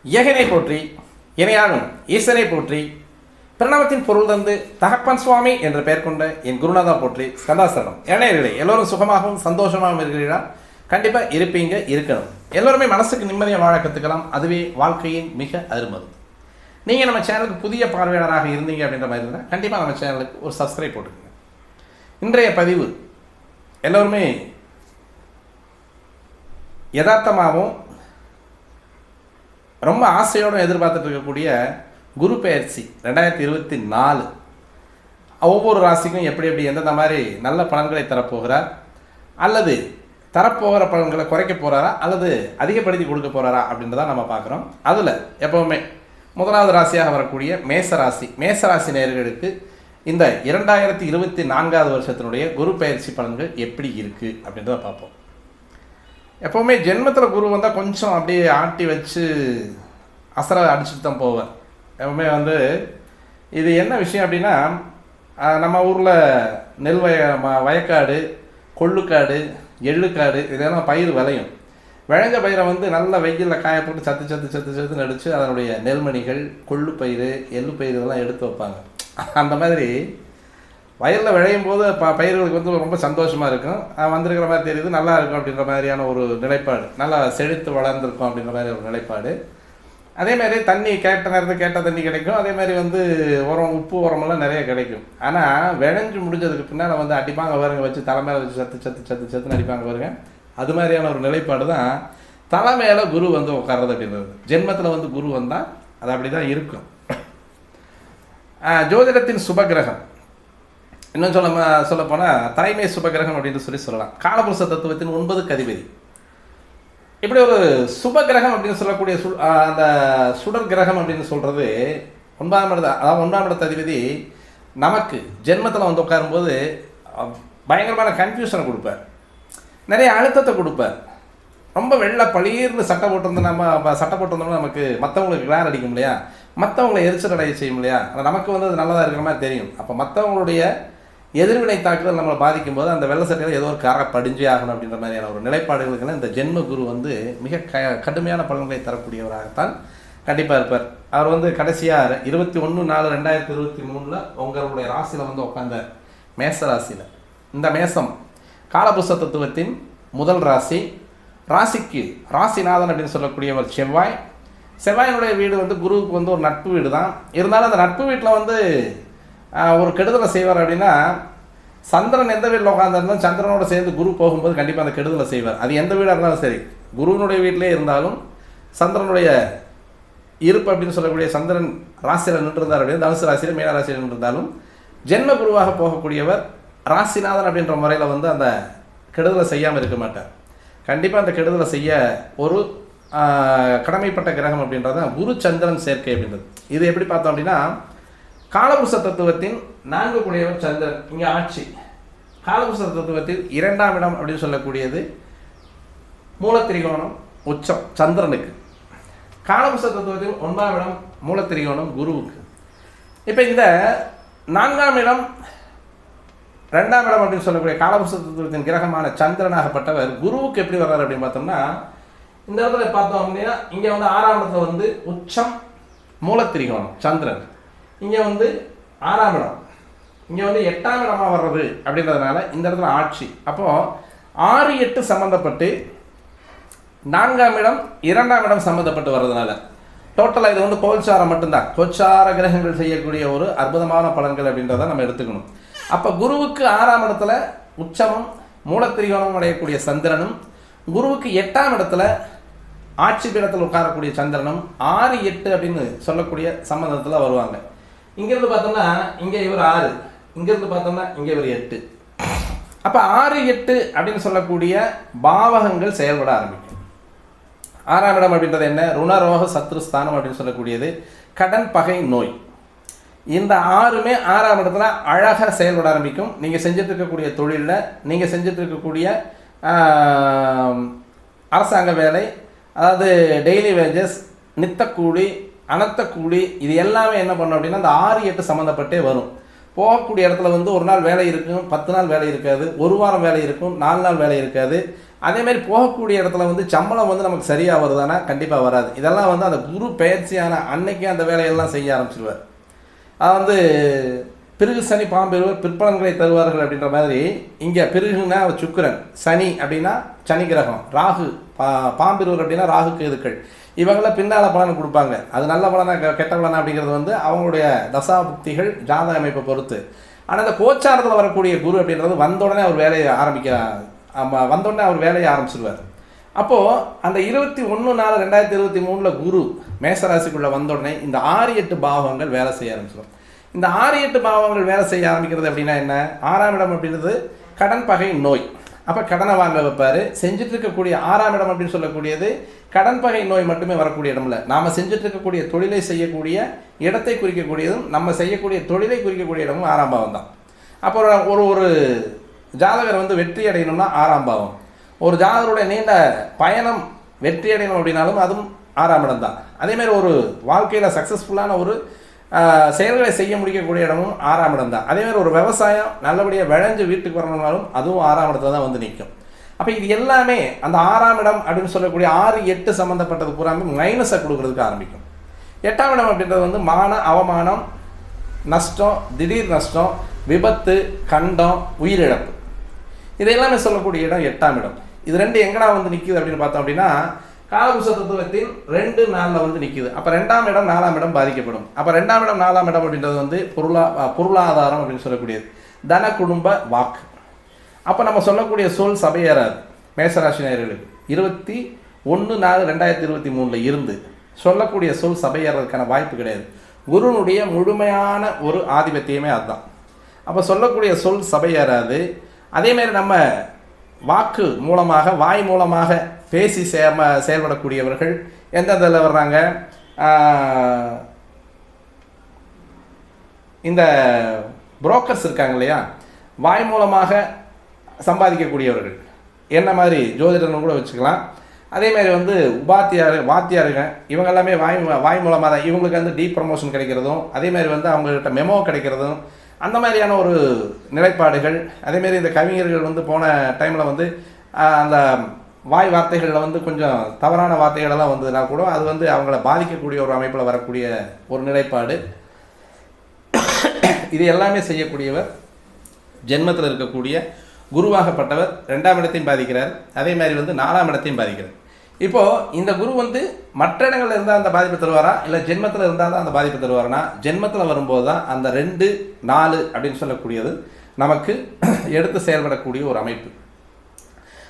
ஏகனை போற்றி இணையாளும் ஈசனை போற்றி பிரணவத்தின் பொருள் தந்து தகப்பன் சுவாமி என்ற பெயர் கொண்ட என் குருநாதா போற்றி ஸ்கந்தாசனம். இணையர்களே, எல்லோரும் சுகமாகவும் சந்தோஷமாகவும் இருக்கிறீர்களா? கண்டிப்பாக இருப்பீங்க, இருக்கணும். எல்லோருமே மனசுக்கு நிம்மதியாக வாழ கற்றுக்கலாம். அதுவே வாழ்க்கையின் மிக அருமது. நீங்கள் நம்ம சேனலுக்கு புதிய பார்வையாளராக இருந்தீங்க அப்படின்ற மாதிரி இருந்தால் கண்டிப்பாக நம்ம சேனலுக்கு ஒரு சப்ஸ்கிரைப் போட்டுக்கோங்க. இன்றைய பதிவு எல்லோருமே யதார்த்தமாகவும் ரொம்ப ஆசையோடு எதிர்பார்த்துட்டு இருக்கக்கூடிய குரு பெயர்ச்சி 2024 ஒவ்வொரு ராசிக்கும் எப்படி எப்படி எந்தெந்த மாதிரி நல்ல பலன்களை தரப்போகிறார், அல்லது தரப்போகிற பலன்களை குறைக்க போகிறாரா அல்லது அதிகப்படுத்தி கொடுக்க போகிறாரா அப்படின்றதான் நம்ம பார்க்குறோம். அதில் எப்போவுமே முதலாவது ராசியாக வரக்கூடிய மேசராசி நேயர்களுக்கு இந்த 2024 வருஷத்தினுடைய குரு பெயர்ச்சி பலன்கள் எப்படி இருக்குது அப்படின்றத பார்ப்போம். எப்போவுமே ஜென்மத்தில் குரு வந்தால் கொஞ்சம் அப்படியே ஆட்டி வச்சு அசரை அடிச்சுட்டு தான் போவேன். எப்பவுமே இது என்ன விஷயம் அப்படின்னா, நம்ம ஊரில் நெல் வயக்காடு, கொள்ளுக்காடு, எள்ளுக்காடு இதெல்லாம் பயிர் விளையும். விளைஞ்ச பயிரை நல்ல வெயிலில் காய போட்டு சத்து நடித்து அதனுடைய நெல்மணிகள், கொள்ளு பயிர், எள்ளு பயிர் இதெல்லாம் எடுத்து வைப்பாங்க. அந்த மாதிரி வயலில் விளையும் போது பயிர்களுக்கு ரொம்ப சந்தோஷமாக இருக்கும். வந்திருக்கிற மாதிரி தெரியுது, நல்லா இருக்கும் அப்படின்ற மாதிரியான ஒரு நிலைப்பாடு, நல்லா செழித்து வளர்ந்துருக்கும் அப்படின்ற மாதிரி ஒரு நிலைப்பாடு. அதேமாதிரி தண்ணி கேட்ட நேரத்தில் கேட்ட தண்ணி கிடைக்கும். அதேமாதிரி உரம், உப்பு உரமெல்லாம் நிறைய கிடைக்கும். ஆனால் விளைஞ்சு முடிஞ்சதுக்கு பின்னால் அடிப்பாங்க பாருங்க, வச்சு தலைமையில வச்சு சத்துன்னு அடிப்பாங்க பாருங்க. அது மாதிரியான ஒரு நிலைப்பாடு தான் தலைமையில குரு உட்கார்றது அப்படின்றது. ஜென்மத்தில் குரு வந்தால் அது அப்படி தான் இருக்கும். ஜோதிடத்தின் சுபகிரகம், இன்னும் சொல்லப்போனால் தலைமை சுபகிரகம் அப்படின்னு சொல்லலாம். காலபுருஷ தத்துவத்தின் 9க்கு அதிபதி. இப்படி ஒரு சுப கிரகம் அப்படின்னு சொல்லக்கூடிய அந்த சுடர் கிரகம் அப்படின்னு சொல்கிறது 9ஆம் இடத்து, அதாவது 1ஆம் இடத்து அதிபதி நமக்கு ஜென்மத்தில் உட்காரும்போது பயங்கரமான கன்ஃபியூஷனை கொடுப்பார், நிறைய அழுத்தத்தை கொடுப்பார். ரொம்ப வெள்ளை பளீர்னு சட்டை போட்டிருந்தோம்னா நமக்கு மற்றவங்களுக்கு கிளார் அடிக்கும் இல்லையா, மற்றவங்களை எரிச்சல் அடைய செய்யும் இல்லையா, நமக்கு அது நல்லதாக இருக்கிற மாதிரி தெரியும். அப்போ மற்றவங்களுடைய எதிர்வினை தாக்குதல் நம்மளை பாதிக்கும் போது அந்த வெள்ளை சட்டையில் ஏதோ ஒரு காரை படிஞ்சே ஆகணும் அப்படின்ற மாதிரியான ஒரு நிலைப்பாடுகளுக்கெல்லாம் இந்த ஜென்ம குரு மிக கடுமையான பலன்களை தரக்கூடியவராகத்தான் கண்டிப்பாக இருப்பார். அவர் கடைசியாக 21/4/2023 உங்களுடைய ராசியில் உட்கார்ந்தார், மேச ராசியில். இந்த மேசம் காலபுருஷ தத்துவத்தின் முதல் ராசி. ராசிக்கு ராசிநாதன் அப்படின்னு சொல்லக்கூடியவர் செவ்வாயினுடைய வீடு குருவுக்கு ஒரு நட்பு வீடு தான். இருந்தாலும் அந்த நட்பு வீட்டில் ஒரு கெடுதலை செய்வார். அப்படின்னா சந்திரன் எந்த வீட்டில் உட்காந்துருந்தாலும் சந்திரனோட சேர்ந்து குரு போகும்போது கண்டிப்பாக அந்த கெடுதலை செய்வார். அது எந்த வீடாக இருந்தாலும் சரி, குருவினுடைய வீட்டிலே இருந்தாலும் சந்திரனுடைய இருப்பு அப்படின்னு சொல்லக்கூடிய சந்திரன் ராசியில் நின்றுருந்தார் அப்படின்னு, தனுசு ராசியில் மீன ராசியில் நின்றிருந்தாலும் ஜென்ம குருவாக போகக்கூடியவர் ராசிநாதன் அப்படின்ற முறையில் அந்த கெடுதலை செய்யாமல் இருக்க மாட்டார். கண்டிப்பாக அந்த கெடுதலை செய்ய ஒரு கடமைப்பட்ட கிரகம் அப்படின்றது தான் குரு சந்திரன் சேர்க்கை அப்படின்றது. இது எப்படி பார்த்தோம் அப்படின்னா, காலபுருஷ தத்துவத்தின் 4 கூடியவர் சந்திரன் இங்கே ஆட்சி. காலபுருஷ தத்துவத்தில் 2ஆம் இடம் அப்படின்னு சொல்லக்கூடியது மூலத்திரிகோணம் உச்சம் சந்திரனுக்கு. காலபுருஷ தத்துவத்தில் 9ஆம் இடம் மூலத்திரிகோணம் குருவுக்கு. இப்போ இந்த 4ஆம் இடம் 2ஆம் இடம் அப்படின்னு சொல்லக்கூடிய காலபுருஷ தத்துவத்தின் கிரகமான சந்திரனாகப்பட்டவர் குருவுக்கு எப்படி வர்றாரு அப்படின்னு பார்த்தோம்னா, இந்த இடத்துல பார்த்தோம் அப்படின்னா இங்கே 6ஆம் இடத்துல உச்சம் மூலத்திரிகோணம் சந்திரன், இங்கே 6ஆம் இடம், இங்கே 8ஆம் இடமாக வர்றது அப்படின்றதுனால இந்த இடத்துல ஆட்சி. அப்போது 6-8 சம்மந்தப்பட்டு 4ஆம் இடம் 2ஆம் இடம் சம்மந்தப்பட்டு வர்றதுனால டோட்டலாக இது கோல்சாரம் மட்டும்தான். கோச்சார கிரகங்கள் செய்யக்கூடிய ஒரு அற்புதமான பலன்கள் அப்படின்றத நம்ம எடுத்துக்கணும். அப்போ குருவுக்கு 6ஆம் இடத்துல உச்சமும் மூலத்திரிகோணமும் அடையக்கூடிய சந்திரனும், குருவுக்கு 8ஆம் இடத்துல ஆட்சி பீடத்தில் உட்காரக்கூடிய சந்திரனும் 6-8 அப்படின்னு சொல்லக்கூடிய சம்பந்தத்தில் வருவாங்க. இங்கிருந்து பார்த்தோம்னா இங்கே இவர் 6, இங்கிருந்து பார்த்தோம்னா இங்கே இவர் 8. அப்போ 6-8 அப்படின்னு சொல்லக்கூடிய பாவகங்கள் செயல்பட ஆரம்பிக்கும். 6ஆம் இடம் அப்படின்றது என்ன? ருணரோக சத்ருஸ்தானம் அப்படின்னு சொல்லக்கூடியது கடன், பகை, நோய். இந்த 6மே 6ஆம் இடத்துல அழகாக செயல்பட ஆரம்பிக்கும். நீங்கள் செஞ்சுட்டு இருக்கக்கூடிய தொழிலில், நீங்கள் செஞ்சுட்டு இருக்கக்கூடிய அரசாங்க வேலை, அதாவது டெய்லி வேஜஸ், நித்தக்கூலி, அனத்தக்கூலி, இது எல்லாமே என்ன பண்ணோம் அப்படின்னா அந்த 6-8 சம்மந்தப்பட்டே வரும். போகக்கூடிய இடத்துல ஒரு நாள் வேலை இருக்கும், 10 நாள் வேலை இருக்காது, ஒரு வாரம் வேலை இருக்கும், 4 நாள் வேலை இருக்காது. அதேமாதிரி போகக்கூடிய இடத்துல வந்து சம்பளம் வந்து நமக்கு சரியாக வருதானா கண்டிப்பாக வராது. இதெல்லாம் வந்து அந்த குரு பயிற்சியான அன்னைக்கே அந்த வேலையெல்லாம் செய்ய ஆரம்பிச்சிருவார். அது வந்து பிறகு சனி பாம்பெருவர் பிற்பலன்களை தருவார்கள் அப்படின்ற மாதிரி இங்கே பிறகுனா சுக்கிரன், சனி அப்படின்னா சனி கிரகம், ராகு பாம்பெருவர் அப்படின்னா ராகு கேதுக்கள், இவங்களாம் பின்னால் பலனை கொடுப்பாங்க. அது நல்ல பலனா கெட்ட பலனா அப்படிங்கிறது வந்து அவங்களுடைய தசா புக்திகள் ஜாதக அமைப்பை பொறுத்து. ஆனால் இந்த கோச்சாரத்தில் வரக்கூடிய குரு அப்படின்றது வந்தோடனே அவர் வேலையை வந்தோடனே அவர் வேலையை ஆரம்பிச்சிருவார். அப்போது அந்த 21/4/2023 குரு மேசராசிக்குள்ளே வந்தோடனே இந்த 6-8 பாவங்கள் வேலை செய்ய ஆரம்பிச்சிடும். இந்த 6-8 பாவங்கள் வேலை செய்ய ஆரம்பிக்கிறது அப்படின்னா என்ன? 6ஆம் இடம் அப்படின்றது கடன், பகை, நோய். அப்போ கடனை வாங்க வைப்பார். செஞ்சுட்டு இருக்கக்கூடிய 6ஆம் இடம் அப்படின்னு சொல்லக்கூடியது கடன், பகை, நோய் மட்டுமே வரக்கூடிய இடம் இல்லை. நாம் செஞ்சுட்டு இருக்கக்கூடிய தொழிலை செய்யக்கூடிய இடத்தை குறிக்கக்கூடியதும் நம்ம செய்யக்கூடிய தொழிலை குறிக்கக்கூடிய இடமும் 6ஆம் பாவம் தான். அப்போ ஒரு ஜாதகர் வந்து வெற்றி அடையணும்னா 6ஆம் பாவம். ஒரு ஜாதகருடைய நீண்ட பயணம் வெற்றி அடையணும் அப்படின்னாலும் அதுவும் 6ஆம் இடம் தான். அதேமாதிரி ஒரு வாழ்க்கையில் சக்ஸஸ்ஃபுல்லான ஒரு செயல்களை செய்ய முடிக்கக்கூடிய இடமும் 6ஆம் இடம் தான். அதேமாதிரி ஒரு விவசாயம் நல்லபடியாக விளைஞ்சு வீட்டுக்கு வரணும்னாலும் அதுவும் 6ஆம் இடத்துல தான் வந்து நிற்கும். அப்போ இது எல்லாமே அந்த 6ஆம் இடம் அப்படின்னு சொல்லக்கூடிய 6-8 சம்மந்தப்பட்டது பூராமே மைனஸை கொடுக்கறதுக்கு ஆரம்பிக்கும். 8ஆம் இடம் அப்படின்றது வந்து மான, அவமானம், நஷ்டம், திடீர் நஷ்டம், விபத்து, கண்டம், உயிரிழப்பு, இது எல்லாமே சொல்லக்கூடிய இடம் 8ஆம் இடம். இது ரெண்டு எங்கடா வந்து நிற்கிது அப்படின்னு பார்த்தோம் அப்படின்னா காலபுருஷ தத்துவத்தில் 2-4 வந்து நிற்கிது. அப்போ 2ஆம் இடம் 4ஆம் இடம் பாதிக்கப்படும். அப்போ 2ஆம் இடம் 4ஆம் இடம் அப்படின்றது வந்து பொருளாதாரம் அப்படின்னு சொல்லக்கூடியது, தன, குடும்ப, வாக்கு. அப்போ நம்ம சொல்லக்கூடிய சொல் சபையேறாது. மேசராசி நேயர்களுக்கு 21/4/2023 இருந்து சொல்லக்கூடிய சொல் சபையேறதுக்கான வாய்ப்பு கிடையாது. குருனுடைய முழுமையான ஒரு ஆதிபத்தியமே அதுதான். அப்போ சொல்லக்கூடிய சொல் சபையேறாது. அதேமாரி நம்ம வாக்கு மூலமாக, வாய் மூலமாக பேசி செயல்படக்கூடியவர்கள் எந்தெந்த இதில் வர்றாங்க? இந்த புரோக்கர்ஸ் இருக்காங்க இல்லையா, வாய் மூலமாக சம்பாதிக்கக்கூடியவர்கள், என்ன மாதிரி ஜோதிடர்னு கூட வச்சுக்கலாம். அதேமாதிரி வந்து வாத்தியாருங்க, இவங்க எல்லாமே வாய் மூலமாக தான். இவங்களுக்கு வந்து டீப் ப்ரமோஷன் கிடைக்கிறதும், அதேமாதிரி வந்து அவங்கள்ட்ட மெமோ கிடைக்கிறதும், அந்த மாதிரியான ஒரு நிலைப்பாடுகள். அதேமாரி இந்த கவிஞர்கள் வந்து போன டைமில் வந்து அந்த வாய் வார்த்தைகளில் வந்து கொஞ்சம் தவறான வார்த்தைகளெல்லாம் வந்ததுனா கூட அது வந்து அவங்கள பாதிக்கக்கூடிய ஒரு அமைப்பில் வரக்கூடிய ஒரு நிலைப்பாடு. இது எல்லாமே செய்யக்கூடியவர் ஜென்மத்தில் இருக்கக்கூடிய குருவாகப்பட்டவர் 2ஆம் இடத்தையும் பாதிக்கிறார். அதே மாதிரி வந்து 4ஆம் இடத்தையும் பாதிக்கிறார். இப்போது இந்த குரு வந்து மற்ற இடங்களில் இருந்தால் அந்த பாதிப்பு தருவாரா, இல்லை ஜென்மத்தில் இருந்தால் தான் அந்த பாதிப்பு தருவாரனா? ஜென்மத்தில் வரும்போது தான் அந்த 2-4 அப்படின்னு சொல்லக்கூடியது நமக்கு எடுத்து செயல்படக்கூடிய ஒரு அமைப்பு.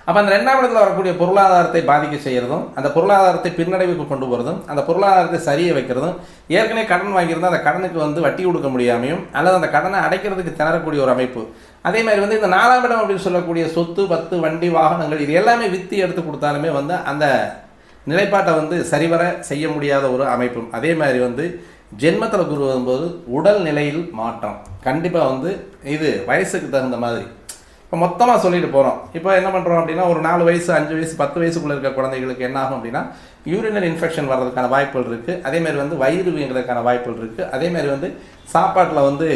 அப்போ அந்த 2ஆம் இடத்துல வரக்கூடிய பொருளாதாரத்தை பாதிக்க செய்கிறதும், அந்த பொருளாதாரத்தை பின்னடைவுக்கு கொண்டு போகிறதும், அந்த பொருளாதாரத்தை சரியை வைக்கிறதும், ஏற்கனவே கடன் வாங்கியிருந்தால் அந்த கடனுக்கு வந்து வட்டி கொடுக்க முடியாமையும் அல்லது அந்த கடனை அடைக்கிறதுக்கு திணறக்கூடிய ஒரு அமைப்பு. அதே மாதிரி வந்து இந்த 4ஆம் இடம் அப்படின்னு சொல்லக்கூடிய சொத்து, பத்து, வண்டி, வாகனங்கள், இது எல்லாமே விற்று எடுத்து கொடுத்தாலுமே வந்து அந்த நிலைப்பாட்டை வந்து சரிவர செய்ய முடியாத ஒரு அமைப்பும். அதே மாதிரி வந்து ஜென்மத்தில் குரு வரும்போது உடல் நிலையில் மாற்றம் கண்டிப்பாக வந்து இது வயசுக்கு தகுந்த மாதிரி. இப்போ மொத்தமாக சொல்லிட்டு போகிறோம். இப்போ என்ன பண்ணுறோம் அப்படின்னா ஒரு 4 வயசு, 5 வயசு, 10 வயசுக்குள்ளே இருக்க குழந்தைகளுக்கு என்ன ஆகும் அப்படின்னா யூரினரி இன்ஃபெக்ஷன் வர்றதுக்கான வாய்ப்புகள் இருக்குது. அதேமாதிரி வந்து வயிறு வீங்கிறதுக்கான வாய்ப்புகள் இருக்குது. அதேமாதிரி வந்து சாப்பாட்டில் வந்து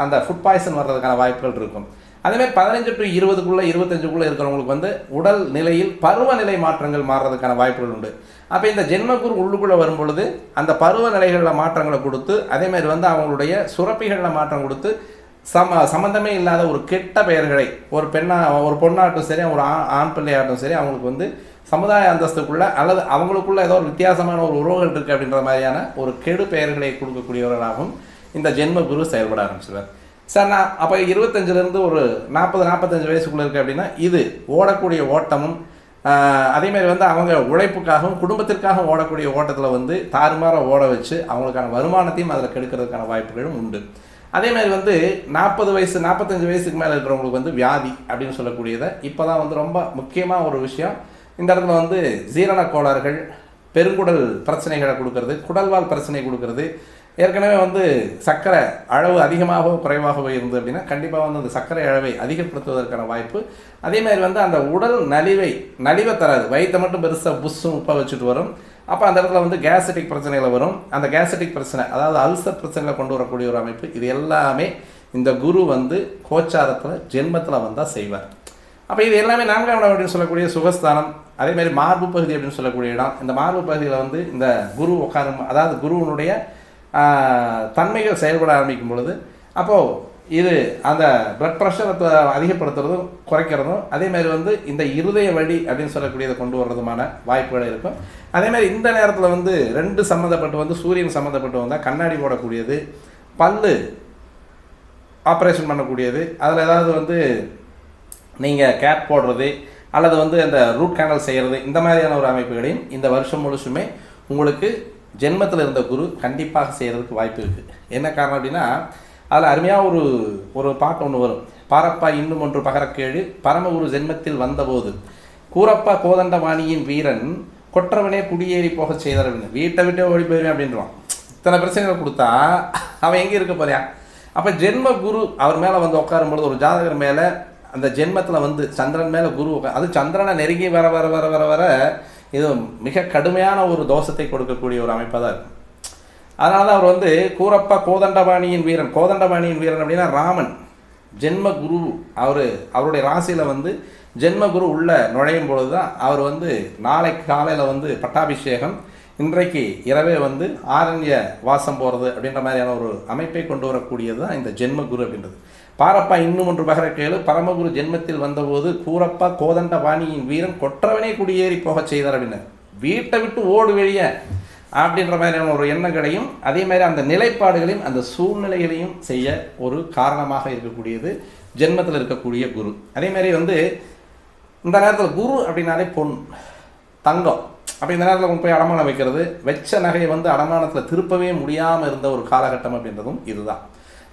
அந்த ஃபுட் பாய்சன் வர்றதுக்கான வாய்ப்புகள் இருக்கும். அதேமாதிரி 15 to 20 25 இருக்கிறவங்களுக்கு வந்து உடல் நிலையில் பருவநிலை மாற்றங்கள் மாறுறதுக்கான வாய்ப்புகள் உண்டு. அப்போ இந்த ஜென்மகுரு உள்ளுக்குள்ளே வரும் பொழுது அந்த பருவநிலைகளில் மாற்றங்களை கொடுத்து, அதேமாதிரி வந்து அவங்களுடைய சுரப்பிகளில் மாற்றம் கொடுத்து சம்மந்தமே இல்லாத ஒரு கெட்ட பெயர்களை ஒரு பொண்ணாகட்டும் சரி, ஒரு ஆண் பிள்ளையாகட்டும் சரி, அவங்களுக்கு வந்து சமுதாய அந்தஸ்துக்குள்ள அல்லது அவங்களுக்குள்ள ஏதோ ஒரு வித்தியாசமான ஒரு உறவுகள் இருக்குது அப்படின்ற மாதிரியான ஒரு கெடு பெயர்களை கொடுக்கக்கூடியவர்களாகவும் இந்த ஜென்ம குரு செயல்பட ஆரம்பிச்சுவார். சார் நான் அப்போ 25 ஒரு 40-45 வயசுக்குள்ளே இருக்குது அப்படின்னா இது ஓடக்கூடிய ஓட்டமும், அதேமாதிரி வந்து அவங்க உழைப்புக்காகவும் குடும்பத்திற்காக ஓடக்கூடிய ஓட்டத்தில் வந்து தாறுமாற ஓட வச்சு அவங்களுக்கான வருமானத்தையும் அதில் கெடுக்கிறதுக்கான வாய்ப்புகளும் உண்டு. அதேமாதிரி வந்து 40 வயசு 45 வயசுக்கு மேலே இருக்கிறவங்களுக்கு வந்து வியாதி அப்படின்னு சொல்லக்கூடியதை இப்போ தான் வந்து ரொம்ப முக்கியமாக ஒரு விஷயம். இந்த இடத்துல வந்து ஜீரண கோளாறுகள், பெருங்குடல் பிரச்சனைகளை கொடுக்கறது, குடல்வால் பிரச்சனை கொடுக்கறது, ஏற்கனவே வந்து சர்க்கரை அளவு அதிகமாகவோ குறைவாகவோ இருந்து அப்படின்னா கண்டிப்பாக வந்து அந்த சர்க்கரை அளவை அதிகப்படுத்துவதற்கான வாய்ப்பு. அதேமாதிரி வந்து அந்த உடல் நலிவை தராது, வயிற்றை மட்டும் பெருசாக புஷ்ஷும் உப்பாக வச்சுட்டு வரும். அப்போ அந்த இடத்துல வந்து கேஸ்ட்ரிக் பிரச்சனைகள் வரும். அந்த கேஸ்ட்ரிக் பிரச்சனை அதாவது அல்சர் பிரச்சனைகளை கொண்டு வரக்கூடிய ஒரு அமைப்பு. இது எல்லாமே இந்த குரு வந்து கோச்சாரத்தில் ஜென்மத்தில் வந்தால் செய்வார். அப்போ இது எல்லாமே 4ஆம் இடம் அப்படின்னு சொல்லக்கூடிய சுகஸ்தானம். அதேமாதிரி மார்பு பகுதி அப்படின்னு சொல்லக்கூடிய இடம். இந்த மார்பு பகுதியில் வந்து இந்த குரு உட்காரும், அதாவது குருவனுடைய தன்மைகள் செயல்பட ஆரம்பிக்கும் பொழுது அப்போது இது அந்த பிளட் ப்ரெஷரை அதிகப்படுத்துறதும் குறைக்கிறதும், அதேமாதிரி வந்து இந்த இருதய வழி அப்படின்னு சொல்லக்கூடியதை கொண்டு வர்றதுமான வாய்ப்புகள் இருக்கும். அதேமாதிரி இந்த நேரத்தில் வந்து 2 சம்மந்தப்பட்டு வந்து சூரியன் சம்மந்தப்பட்டு வந்தால் கண்ணாடி போடக்கூடியது, பல்லு ஆப்ரேஷன் பண்ணக்கூடியது, அதில் ஏதாவது வந்து நீங்கள் கேப் போடுறது அல்லது வந்து அந்த ரூட் கேனல் செய்கிறது, இந்த மாதிரியான ஒரு அமைப்புகளையும் இந்த வருஷம் முழுசுமே உங்களுக்கு ஜென்மத்தில் இருந்த குரு கண்டிப்பாக செய்கிறதுக்கு வாய்ப்பு இருக்குது. என்ன காரணம் அப்படின்னா, அதில் அருமையாக ஒரு பாட்டு ஒன்று வரும். பாரப்பா இன்னும் ஒன்று பகரக்கேழு பரமகுரு ஜென்மத்தில் வந்தபோது கூரப்பா கோதண்டவாணியின் வீரன் கொற்றவனே குடியேறி போக செய்தார் அப்படின்னு. வீட்டை விட்டே ஓடி போயிருவேன் அப்படின்றான். இத்தனை பிரச்சனைகளை கொடுத்தா அவன் எங்கே இருக்க போறியான்? அப்போ ஜென்ம குரு அவர் மேலே வந்து உட்காரும்பொழுது, ஒரு ஜாதகர் மேலே அந்த ஜென்மத்தில் வந்து சந்திரன் மேலே குரு அது சந்திரனை நெருங்கி வர வர வர வர வர இது மிக கடுமையான ஒரு தோஷத்தை கொடுக்கக்கூடிய ஒரு அமைப்பாக தான் இருக்கும். அதனால தான் அவர் வந்து கூரப்பா கோதண்டபாணியின் வீரன். கோதண்டபாணியின் வீரன் அப்படின்னா ராமன் ஜென்ம குரு. அவருடைய ராசியில் வந்து ஜென்ம குரு உள்ள நுழையும் பொழுது தான் அவர் வந்து நாளைக்கு காலையில் வந்து பட்டாபிஷேகம், இன்றைக்கு இரவே வந்து ஆரண்ய வாசம் போகிறது அப்படின்ற மாதிரியான ஒரு அமைப்பை கொண்டு வரக்கூடியது தான் இந்த ஜென்ம குரு அப்படின்றது. பாரப்பா இன்னும் ஒன்று பகரக்கேளு பரமகுரு ஜென்மத்தில் வந்தபோது கூரப்பா கோதண்டபாணியின் வீரன் கொற்றவனே குடியேறி போக செய்தார் அப்படின்னு. வீட்டை விட்டு ஓடு வெளியே அப்படின்ற மாதிரியான ஒரு எண்ணங்களையும் அதே மாதிரி அந்த நிலைப்பாடுகளையும் அந்த சூழ்நிலைகளையும் செய்ய ஒரு காரணமாக இருக்கக்கூடியது ஜென்மத்தில் இருக்கக்கூடிய குரு. அதே மாதிரி வந்து இந்த நேரத்தில் குரு அப்படின்னாலே பொன், தங்கம். அப்போ இந்த நேரத்தில் கொண்டு போய் அடமானம் வைக்கிறது, வச்ச நகையை வந்து அடமானத்தில் திருப்பவே முடியாமல் இருந்த ஒரு காலகட்டம் அப்படின்றதும் இதுதான்.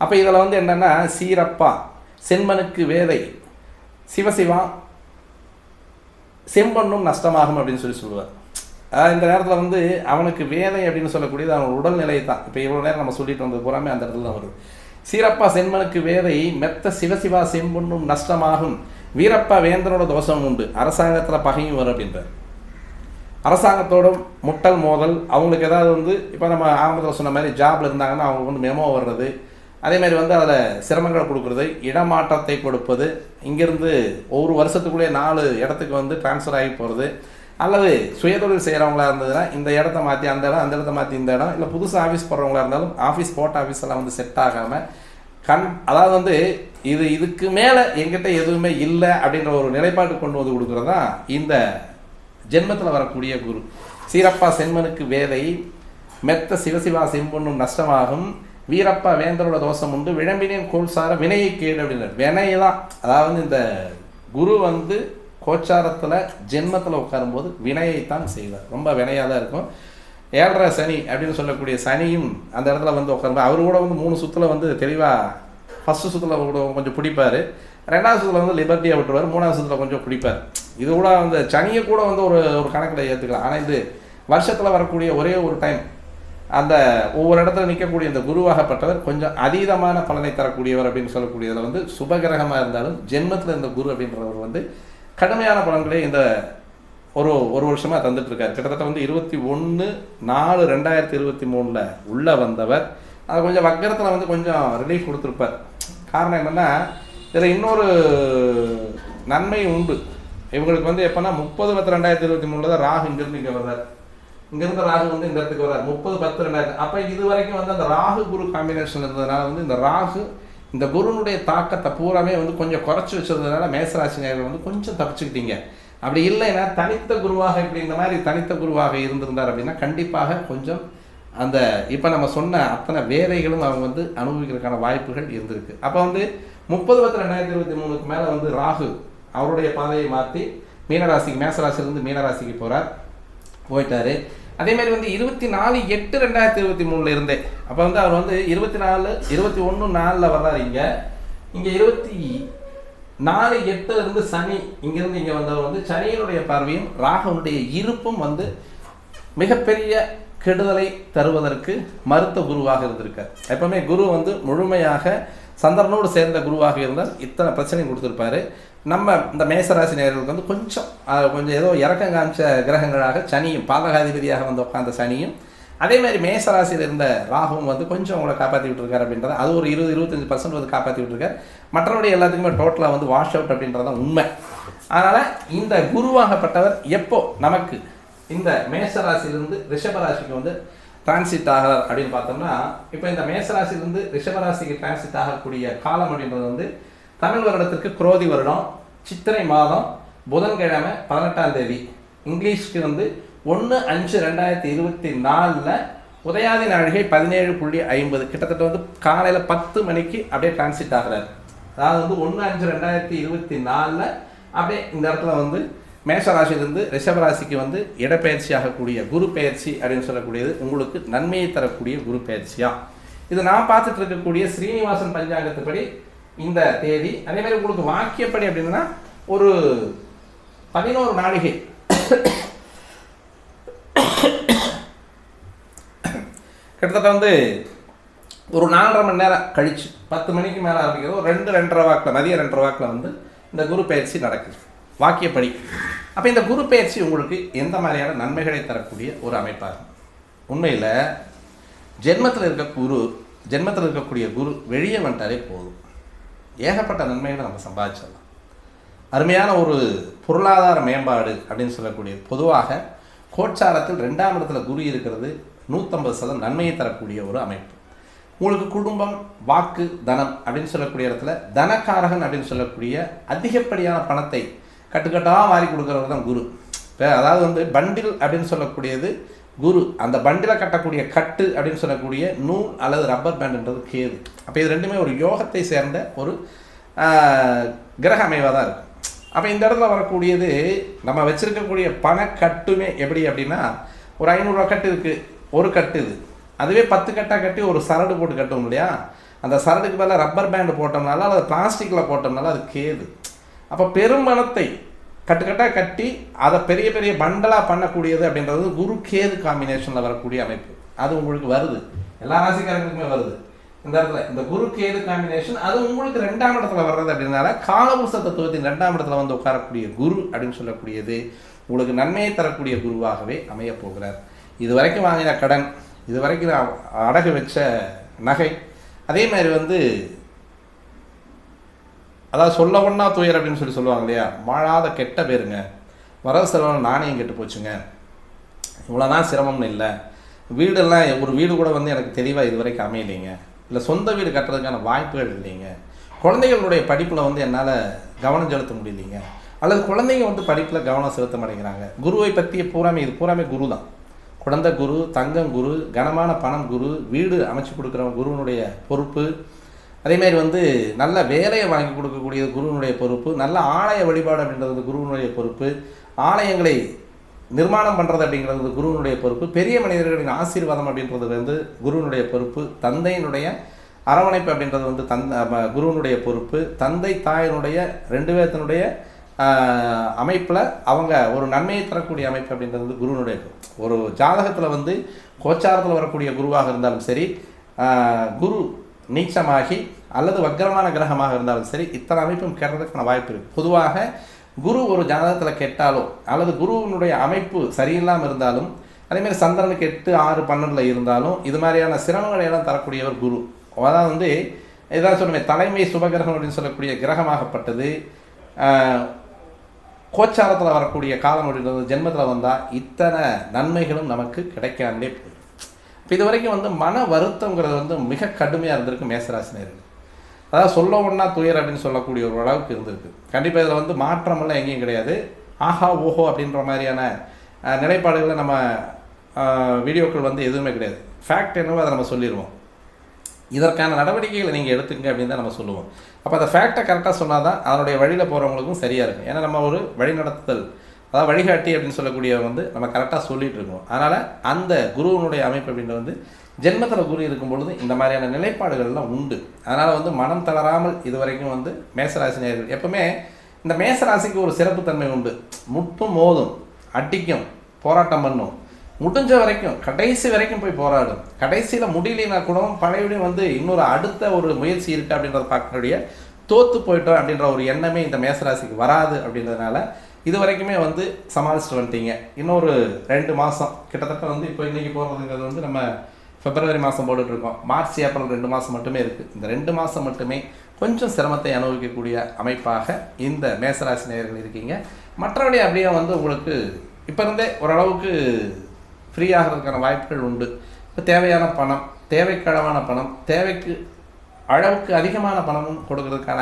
அப்போ இதில் வந்து என்னென்னா, சீரப்பா செம்மனுக்கு வேதை சிவசிவா செம்பொன்னும் நஷ்டமாகும் அப்படின்னு சொல்லுவார். இந்த நேரத்தில் வந்து அவனுக்கு வேதை அப்படின்னு சொல்லக்கூடியது அவன் உடல்நிலை தான். இப்போ இவ்வளோ நேரம் நம்ம சொல்லிட்டு வந்தது பூராமே அந்த இடத்துல தான் வருது. சீரப்பா செம்மனுக்கு வேதை மெத்த சிவசிவா செம்பொன்னும் நஷ்டமாகும், வீரப்பா வேந்தனோட தோஷம் உண்டு, அரசாங்கத்தில் பகையும் வரும் அப்படின்றார். அரசாங்கத்தோடும் முட்டல் மோதல், அவங்களுக்கு ஏதாவது வந்து இப்போ நம்ம ஆரம்பத்தில் சொன்ன மாதிரி ஜாபில் இருந்தாங்கன்னா அவங்களுக்கு வந்து மெமோ வர்றது, அதேமாதிரி வந்து அதில் சிரமங்களை கொடுக்குறது, இடமாற்றத்தை கொடுப்பது, இங்கேருந்து ஒரு வருஷத்துக்குள்ளேயே 4 இடத்துக்கு வந்து ட்ரான்ஸ்ஃபர் ஆகி போகிறது, அல்லது சுயதொழில் செய்கிறவங்களா இருந்ததுன்னா இந்த இடத்த மாற்றி அந்த இடம், அந்த இடத்த மாற்றி இந்த இடம், இல்லை புதுசாக ஆஃபீஸ் போடுறவங்களா இருந்தாலும் ஆஃபீஸ் போட்ட ஆஃபீஸெல்லாம் வந்து செட் ஆகாமல் அதாவது வந்து இதுக்கு மேலே எங்கிட்ட எதுவுமே இல்லை அப்படின்ற ஒரு நிலைப்பாட்டு கொண்டு வந்து கொடுக்குறது தான் இந்த ஜென்மத்தில் வரக்கூடிய குரு. சீரப்பா செம்மனுக்கு வேதை மெத்த சிவசிவா செம்பொன்னும் நஷ்டமாகும், வீரப்பா வேந்தரோட தோஷம் உண்டு, விளம்பினேன் கோல்சார வினையை கேடு அப்படின்னார். வினையை தான், அதாவது இந்த குரு வந்து கோச்சாரத்தில் ஜென்மத்தில் உட்காரும்போது வினையைத்தான் செய்வார். ரொம்ப வினையாக தான் இருக்கும். 7.5 சனி அப்படின்னு சொல்லக்கூடிய சனியும் அந்த இடத்துல வந்து உட்காரும்போது அவர் கூட வந்து 3 சுற்றில் வந்து தெளிவாக, ஃபஸ்ட்டு சுற்றில் கூட கொஞ்சம் பிடிப்பார், 2வது சுற்றில் வந்து லிபர்ட்டியாக விட்டுருவார், 3வது சுற்றில் கொஞ்சம் பிடிப்பார். இது கூட அந்த சனியை கூட வந்து ஒரு கணக்கில் ஏற்றுக்கலாம். ஆனால் இது வருஷத்தில் வரக்கூடிய ஒரே ஒரு டைம் அந்த ஒவ்வொரு இடத்துல நிற்கக்கூடிய இந்த குருவாகப்பட்டவர் கொஞ்சம் அதீதமான பலனை தரக்கூடியவர் அப்படின்னு சொல்லக்கூடியதில் வந்து சுபகிரகமாக இருந்தாலும் ஜென்மத்தில் இருந்த குரு அப்படின்றவர் வந்து கடுமையான பலன்களே இந்த ஒரு வருஷமாக தந்துட்டுருக்கார். கிட்டத்தட்ட வந்து 21/4/2023 உள்ளே வந்தவர். அது கொஞ்சம் வக்கரத்தில் வந்து கொஞ்சம் ரிலீஃப் கொடுத்துருப்பார். காரணம் என்னென்னா, இதில் இன்னொரு நன்மை உண்டு. இவங்களுக்கு வந்து எப்போனா 30/10/2023 தான் ராகு இங்கேருந்து இங்கே வர்றார். இங்கேருந்து ராகு வந்து இந்த இடத்துக்கு வர்றார் 30/10/2000. அப்போ இது வரைக்கும் வந்து அந்த ராகு குரு காம்பினேஷன் இருந்ததுனால வந்து இந்த ராகு இந்த குருனுடைய தாக்கத்தை பூராமே வந்து கொஞ்சம் குறைச்சி வச்சதுனால மேசராசி நேயர்கள் வந்து கொஞ்சம் தப்பிச்சுக்கிட்டீங்க. அப்படி இல்லைன்னா தனித்த குருவாக இப்படி இந்த மாதிரி தனித்த குருவாக இருந்திருந்தார் அப்படின்னா கண்டிப்பாக கொஞ்சம் அந்த இப்போ நம்ம சொன்ன அத்தனை வேலைகளும் அவங்க வந்து அனுபவிக்கிறதுக்கான வாய்ப்புகள் இருந்திருக்கு. அப்போ வந்து 30/10/2023 மேலே வந்து ராகு அவருடைய பாதையை மாற்றி மீனராசிக்கு, மேசராசிலிருந்து மீனராசிக்கு போயிட்டார். அதேமாதிரி வந்து 24/8/2023 இருந்தே அப்போ வந்து அவர் வந்து 21/4 வர்றாரு. இங்கே 24/8 சனி இங்கிருந்து இங்கே வந்தவர் வந்து சனியினுடைய பார்வையும் ராகுனுடைய இருப்பும் வந்து மிகப்பெரிய கெடுதலை தருவதற்கு மறுத்த குருவாக இருந்திருக்கார். எப்பவுமே குரு வந்து முழுமையாக சந்திரனோடு சேர்ந்த குருவாக இருந்தால் இத்தனை பிரச்சனை கொடுத்துருப்பாரு. நம்ம இந்த மேசராசி நேயர்களுக்கு வந்து கொஞ்சம் ஏதோ இறக்கம் காமிச்ச கிரகங்களாக சனியும், பாதகாதிபதியாக வந்து உட்காந்த சனியும், அதே மாதிரி மேசராசியில் இருந்த ராகுவும் வந்து கொஞ்சம் அவங்கள காப்பாற்றி விட்டுருக்காரு அப்படின்றத, அது ஒரு 20-25% வந்து காப்பாற்றி விட்டுருக்காரு. மற்றபடி எல்லாத்துக்குமே டோட்டலாக வந்து வாஷ் அவுட் அப்படின்றதான் உண்மை. அதனால் இந்த குருவாகப்பட்டவர் எப்போ நமக்கு இந்த மேசராசிலிருந்து ரிஷபராசிக்கு வந்து டிரான்சிட் ஆகிறார் அப்படின்னு பார்த்தோம்னா, இப்போ இந்த மேசராசிலிருந்து ரிஷபராசிக்கு டிரான்சிட் ஆகக்கூடிய காலம் அப்படின்றது வந்து தமிழ் வருடத்திற்கு குரோதி வருடம் சித்திரை மாதம் புதன்கிழமை 18ஆம் தேதி, இங்கிலீஷ்க்கு வந்து 1/5/2024 உதயாதி நாழிகை 17:50, கிட்டத்தட்ட வந்து காலையில் 10 மணிக்கு அப்படியே டிரான்சிட் ஆகிறார். அதாவது வந்து 1/5/2024 அப்படியே இந்த இடத்துல வந்து மேஷராசிலிருந்து ரிஷபராசிக்கு வந்து இடப்பெயர்ச்சி ஆகக்கூடிய குரு பயிற்சி அப்படின்னு சொல்லக்கூடியது உங்களுக்கு நன்மையை தரக்கூடிய குரு பயிற்சியா. இது நான் பார்த்துட்டு இருக்கக்கூடிய ஸ்ரீனிவாசன் பஞ்சாங்கத்துப்படி இந்த தேதி. அதே மாதிரி உங்களுக்கு வாக்கியப்படி அப்படின்னா ஒரு 11 நாழிகை கிட்டத்தட்ட வந்து ஒரு 4.5 மணி நேரம் கழிச்சு 10 மணிக்கு மேலே ஆரம்பிக்கிறது ஒரு 2-2:30 வாக்கில் மதியம் 2:30 வாக்கில் வந்து இந்த குரு பயிற்சி நடக்குது வாக்கியப்படி. அப்போ இந்த குரு பயிற்சி உங்களுக்கு எந்த மாதிரியான நன்மைகளை தரக்கூடிய ஒரு அமைப்பாகும்? உண்மையில் ஜென்மத்தில் இருக்கக்கூடிய குரு வெளியே வந்துட்டாலே போதும், ஏகப்பட்ட நன்மைகளை நம்ம சம்பாதிச்சிடலாம். அருமையான ஒரு பொருளாதார மேம்பாடு அப்படின்னு சொல்லக்கூடியது. பொதுவாக கோச்சாரத்தில் 2ஆம் இடத்துல குரு இருக்கிறது 150% நன்மையை தரக்கூடிய ஒரு அமைப்பு. உங்களுக்கு குடும்பம், வாக்கு, தனம் அப்படின்னு சொல்லக்கூடிய இடத்துல தனக்காரகன் அப்படின்னு சொல்லக்கூடிய அதிகப்படியான பணத்தை கட்டுக்கட்டாக வாரி கொடுக்குறவர் தான் குரு. இப்போ அதாவது வந்து பண்டில் அப்படின்னு சொல்லக்கூடியது குரு, அந்த பண்டிலை கட்டக்கூடிய கட்டு அப்படின்னு சொல்லக்கூடிய நூல் அல்லது ரப்பர் பேண்டுன்றது கேது. அப்போ இது ரெண்டுமே ஒரு யோகத்தை சேர்ந்த ஒரு கிரக அமைவாக தான் இருக்கும். அப்போ இந்த இடத்துல வரக்கூடியது நம்ம வச்சுருக்கக்கூடிய பணக்கட்டுமே எப்படி அப்படின்னா, ஒரு 500 ரூபா கட்டு இருக்குது, ஒரு கட்டு இது. அதுவே 10 கட்டாக கட்டி ஒரு சரடு போட்டு கட்டுவோம் இல்லையா, அந்த சரடுக்கு மேலே ரப்பர் பேண்டு போட்டோம்னால அல்லது பிளாஸ்டிக்கில் போட்டோம்னால அது கேது. அப்போ பெரும்பணத்தை கட்டுக்கட்டாக கட்டி அதை பெரிய பெரிய பண்டலாக பண்ணக்கூடியது அப்படின்றது குரு கேது காம்பினேஷனில் வரக்கூடிய அமைப்பு. அது உங்களுக்கு வருது, எல்லா ராசிக்காரங்களுக்குமே வருது. இந்த இடத்துல இந்த குரு கேது காம்பினேஷன் அது உங்களுக்கு 2ஆம் இடத்துல வர்றது அப்படின்னால காலபுருஷ தத்துவத்தின் 2ஆம் இடத்துல வந்து உட்காரக்கூடிய குரு அப்படின்னு சொல்லக்கூடியது உங்களுக்கு நன்மையை தரக்கூடிய குருவாகவே அமைய போகிறார். இது வரைக்கும் வாங்கின கடன், இது வரைக்கும் அடகு வச்ச நகை, அதே மாதிரி வந்து அதாவது சொல்ல ஒன்றா துயர் அப்படின்னு சொல்லுவாங்க இல்லையா, வாழாத கெட்ட பேருங்க, வரவு செலவு நாணயம் கெட்டு போச்சுங்க, இவ்வளோதான் சிரமம்னு இல்லை, வீடெல்லாம் ஒரு வீடு கூட வந்து எனக்கு தெளிவாக இது வரைக்கும் அமையலைங்க, இல்லை சொந்த வீடு கட்டுறதுக்கான வாய்ப்புகள் இல்லைங்க, குழந்தைகளுடைய படிப்பில் வந்து என்னால் கவனம் செலுத்த முடியலைங்க, அல்லது குழந்தைங்க வந்து படிப்பில் கவனம் செலுத்த மாட்டேங்கிறாங்க. குருவை பற்றிய இது பூராமே குரு தான். குழந்தை குரு, தங்கம் குரு, கனமான பணம் குரு, வீடு அமைச்சு கொடுக்குறவங்க குருவனுடைய பொறுப்பு. அதேமாதிரி வந்து நல்ல வேலையை வாங்கி கொடுக்கக்கூடியது குருவனுடைய பொறுப்பு. நல்ல ஆலய வழிபாடு அப்படின்றது குருவனுடைய பொறுப்பு. ஆலயங்களை நிர்மாணம் பண்ணுறது அப்படிங்கிறது குருவனுடைய பொறுப்பு. பெரிய மனிதர்களின் ஆசீர்வாதம் அப்படின்றது வந்து குருவனுடைய பொறுப்பு. தந்தையினுடைய அரவணைப்பு அப்படின்றது வந்து குருவனுடைய பொறுப்பு. தந்தை தாயினுடைய 2 பேர்த்தினுடைய அமைப்பில் அவங்க ஒரு நன்மையை தரக்கூடிய அமைப்பு அப்படின்றது குருவனுடைய ஒரு ஜாதகத்தில் வந்து கோச்சாரத்தில் வரக்கூடிய குருவாக இருந்தாலும் சரி, குரு நீச்சமாகி அல்லது வக்கரமான கிரகமாக இருந்தாலும் சரி, இத்தனை அமைப்பும் கெடுறதுக்கான வாய்ப்பு இருக்குது. பொதுவாக குரு ஒரு ஜாதகத்தில் கெட்டாலோ அல்லது குருவினுடைய அமைப்பு சரியில்லாமல் இருந்தாலும், அதேமாதிரி சந்திரனுக்கு 8, 6, 12 இருந்தாலும் இது மாதிரியான சிரமங்களை எல்லாம் தரக்கூடியவர் குரு. அதான் வந்து இதான் சொல்லுமே தலைமை சுபகிரகம் அப்படின்னு சொல்லக்கூடிய கிரகமாகப்பட்டது கோச்சாரத்தில் வரக்கூடிய காலம் அப்படின்றது ஜென்மத்தில் வந்தால் இத்தனை நன்மைகளும் நமக்கு கிடைக்காமலே போயிடும். இப்போ இது வரைக்கும் வந்து மன வருத்தங்கிறது வந்து மிக கடுமையாக இருந்திருக்கு மேசராசினியர்கள். அதாவது சொல்ல ஒன்றா துயர் அப்படின்னு சொல்லக்கூடிய ஒரு அளவுக்கு இருந்திருக்கு. கண்டிப்பாக இதில் வந்து மாற்றமெல்லாம் எங்கேயும் கிடையாது. ஆஹா ஓஹோ அப்படின்ற மாதிரியான நிலைப்பாடுகளை நம்ம வீடியோக்கள் வந்து எதுவுமே கிடையாது. ஃபேக்ட் என்னவோ அதை நம்ம சொல்லிடுவோம். இதற்கான நடவடிக்கைகளை நீங்கள் எடுத்துங்க அப்படின்னு தான் நம்ம சொல்லுவோம். அப்போ அந்த ஃபேக்டை கரெக்டாக சொன்னால் தான் அதனுடைய வழியில் போகிறவங்களுக்கும் சரியாக இருக்கும். ஏன்னா நம்ம ஒரு வழிநடத்துதல், அதாவது வழிகாட்டி அப்படின்னு சொல்லக்கூடிய வந்து நம்ம கரெக்டாக சொல்லிகிட்டு இருக்கோம். அதனால் அந்த குருவனுடைய அமைப்பு அப்படின்றது வந்து ஜென்மத்தில் குரு இருக்கும் பொழுது இந்த மாதிரியான நிலைப்பாடுகள்லாம் உண்டு. அதனால் வந்து மனம் தளராமல் இது வரைக்கும் வந்து மேசராசினியர்கள் எப்பவுமே இந்த மேசராசிக்கு ஒரு சிறப்புத்தன்மை உண்டு. முட்டும் மோதும், அடிக்கும், போராட்டம் பண்ணும், முடிஞ்ச வரைக்கும் கடைசி வரைக்கும் போய் போராடும். கடைசியில் முடியலைன்னா கூட பழையபடியும் வந்து இன்னொரு அடுத்த ஒரு முயற்சி இருக்குது அப்படின்றத பார்க்கக்கூடிய தோற்று போயிட்டோம் அப்படின்ற ஒரு எண்ணமே இந்த மேசராசிக்கு வராது. அப்படின்றதுனால இது வரைக்குமே வந்து சமாளிச்சுட்டு வந்துட்டீங்க. இன்னொரு 2 மாதம் கிட்டத்தட்ட வந்து இப்போ இன்றைக்கி போகிறதுங்கிறது வந்து நம்ம பிப்ரவரி மாதம் போட்டுட்ருக்கோம். மார்ச் ஏப்ரல் 2 மாதம் மட்டுமே இருக்குது. இந்த 2 மாதம் மட்டுமே கொஞ்சம் சிரமத்தை அனுபவிக்கக்கூடிய அமைப்பாக இந்த மேசராசி நேயர்கள் இருக்கீங்க. மற்றபடி அப்படியே வந்து உங்களுக்கு இப்போ இருந்தே ஓரளவுக்கு ஃப்ரீ ஆகிறதுக்கான வாய்ப்புகள் உண்டு. இப்போ தேவையான பணம், தேவைக்கு அளவான பணம், தேவைக்கு அளவுக்கு அதிகமான பணமும் கொடுக்கறதுக்கான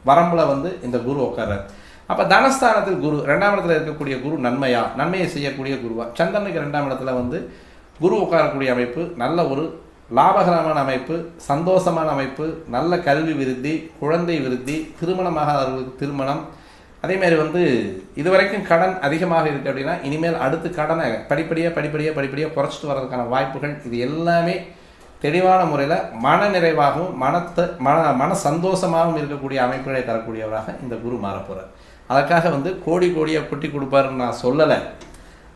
வரம்பில் வந்து இந்த குரு உட்கார்றார். அப்போ தனஸ்தானத்தில் குரு 2ஆம் இடத்துல இருக்கக்கூடிய குரு நன்மையை செய்யக்கூடிய குருவா. சந்திரனுக்கு 2ஆம் இடத்துல வந்து குரு உட்காரக்கூடிய அமைப்பு நல்ல ஒரு லாபகரமான அமைப்பு, சந்தோஷமான அமைப்பு, நல்ல கல்வி விருத்தி, குழந்தை விருத்தி, திருமணமாகாதவர்களுக்கு திருமணம். அதேமாதிரி வந்து இதுவரைக்கும் கடன் அதிகமாக இருக்குது அப்படின்னா இனிமேல் அடுத்து கடனை படிப்படியாக குறைச்சிட்டு வர்றதுக்கான வாய்ப்புகள், இது எல்லாமே தெளிவான முறையில் மன நிறைவாகவும் மன சந்தோஷமாகவும் இருக்கக்கூடிய அமைப்புகளை தரக்கூடியவராக இந்த குரு மாறப்போகிறார். அதற்காக வந்து கோடியாக கொட்டி கொடுப்பாருன்னு நான் சொல்லலை.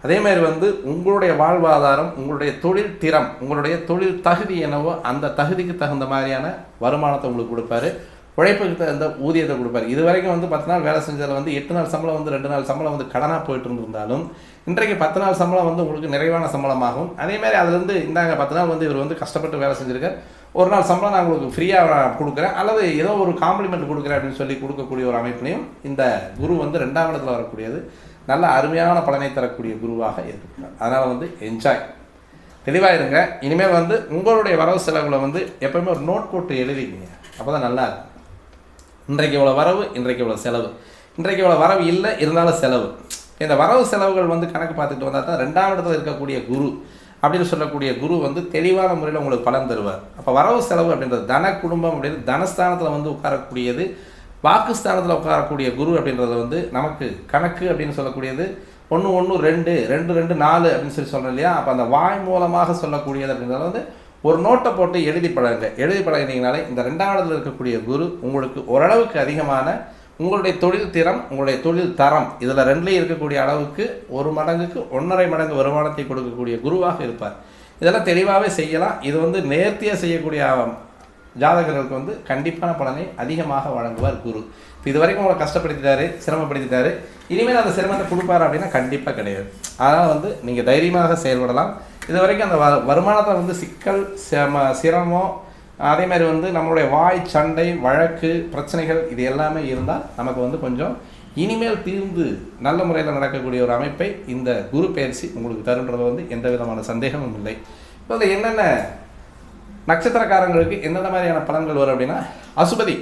அதே மாதிரி வந்து உங்களுடைய வாழ்வாதாரம், உங்களுடைய தொழில் திறம், உங்களுடைய தொழில் தகுதி என்னவோ அந்த தகுதிக்கு தகுந்த மாதிரியான வருமானத்தை உங்களுக்கு கொடுப்பாரு. உழைப்புக்கு தகுந்த ஊதியத்தை கொடுப்பாரு. இது வரைக்கும் வந்து 10 நாள் வேலை செஞ்சதில் வந்து 8 நாள் சம்பளம் வந்து 2 நாள் சம்பளம் வந்து கடனாக போயிட்டு இருந்திருந்தாலும் இன்றைக்கு 10 நாள் சம்பளம் வந்து உங்களுக்கு நிறைவான சம்பளமாகும். அதேமாதிரி அதுலேருந்து இந்தாங்க 10 நாள் வந்து இவர் வந்து கஷ்டப்பட்டு வேலை செஞ்சுருக்கார், ஒரு நாள் சம்பளம் நான் உங்களுக்கு ஃப்ரீயாக கொடுக்குறேன் அல்லது ஏதோ ஒரு காம்ப்ளிமெண்ட் கொடுக்குறேன் அப்படின்னு சொல்லி கொடுக்கக்கூடிய ஒரு அமைப்புலையும் இந்த குரு வந்து 2ஆம் இடத்துல வரக்கூடியது நல்ல அருமையான பலனை தரக்கூடிய குருவாக இருக்கிறார். அதனால் வந்து என்ஜாய், தெளிவாக இருங்க. இனிமேல் வந்து உங்களுடைய வரவு செலவுகளை வந்து எப்போயுமே ஒரு நோட் போட்டு எழுதிக்கிங்க, அப்போ தான் நல்லா இருக்கும். இன்றைக்கு இவ்வளோ வரவு, இன்றைக்கு இவ்வளோ செலவு, இன்றைக்கு இவ்வளோ வரவு இல்லை இருந்தாலும் செலவு. இந்த வரவு செலவுகள் வந்து கணக்கு பார்த்துட்டு வந்தால் தான் 2ஆம் இடத்துல இருக்கக்கூடிய குரு அப்படின்னு சொல்லக்கூடிய குரு வந்து தெளிவான முறையில் உங்களுக்கு பலன் தருவார். அப்போ வரவு செலவு அப்படின்றது தன குடும்பம் அப்படின்னு தனஸ்தானத்தில் வந்து உட்காரக்கூடியது, வாக்குஸ்தானத்தில் உட்காரக்கூடிய குரு அப்படின்றது வந்து நமக்கு கணக்கு அப்படின்னு சொல்லக்கூடியது 1 1 2 2 2 4 அப்படின்னு சொல்லி சொல்கிறோம் இல்லையா. அப்போ அந்த வாய் மூலமாக சொல்லக்கூடியது அப்படின்றது வந்து ஒரு நோட்டை போட்டு எழுதி பழகினீங்கனாலே இந்த 2ஆம் இடத்துல இருக்கக்கூடிய குரு உங்களுக்கு ஓரளவுக்கு அதிகமான உங்களுடைய தொழில் திறம், உங்களுடைய தொழில் தரம், இதில் 2லேயும் இருக்கக்கூடிய அளவுக்கு 1 மடங்குக்கு 1.5 மடங்கு வருமானத்தை கொடுக்கக்கூடிய குருவாக இருப்பார். இதெல்லாம் தெளிவாகவே செய்யலாம். இது வந்து நேர்த்தியாக செய்யக்கூடிய ஜாதகர்களுக்கு வந்து கண்டிப்பான பலனை அதிகமாக வழங்குவார் குரு. இப்போ இது வரைக்கும் உங்களை கஷ்டப்படுத்திட்டாரு, சிரமப்படுத்திட்டாரு, இனிமேல் அந்த சிரமத்தை கொடுப்பாரு அப்படின்னா கண்டிப்பாக கிடையாது. அதனால் வந்து நீங்கள் தைரியமாக செயல்படலாம். இது வரைக்கும் அந்த வருமானத்தில் வந்து சிக்கல், சிரமம், அதே மாதிரி வந்து நம்மளுடைய வாய் சண்டை, வழக்கு, பிரச்சனைகள் இது எல்லாமே இருந்தால் நமக்கு வந்து கொஞ்சம் இனிமேல் தீர்ந்து நல்ல முறையில் நடக்கக்கூடிய ஒரு அமைப்பை இந்த குரு பயிற்சி உங்களுக்கு தருன்றது வந்து எந்த விதமான சந்தேகமும் இல்லை. இப்போ அதில் என்னென்ன நட்சத்திரக்காரங்களுக்கு எந்தெந்த மாதிரியான பலன்கள் வரும் அப்படின்னா அசுபதி,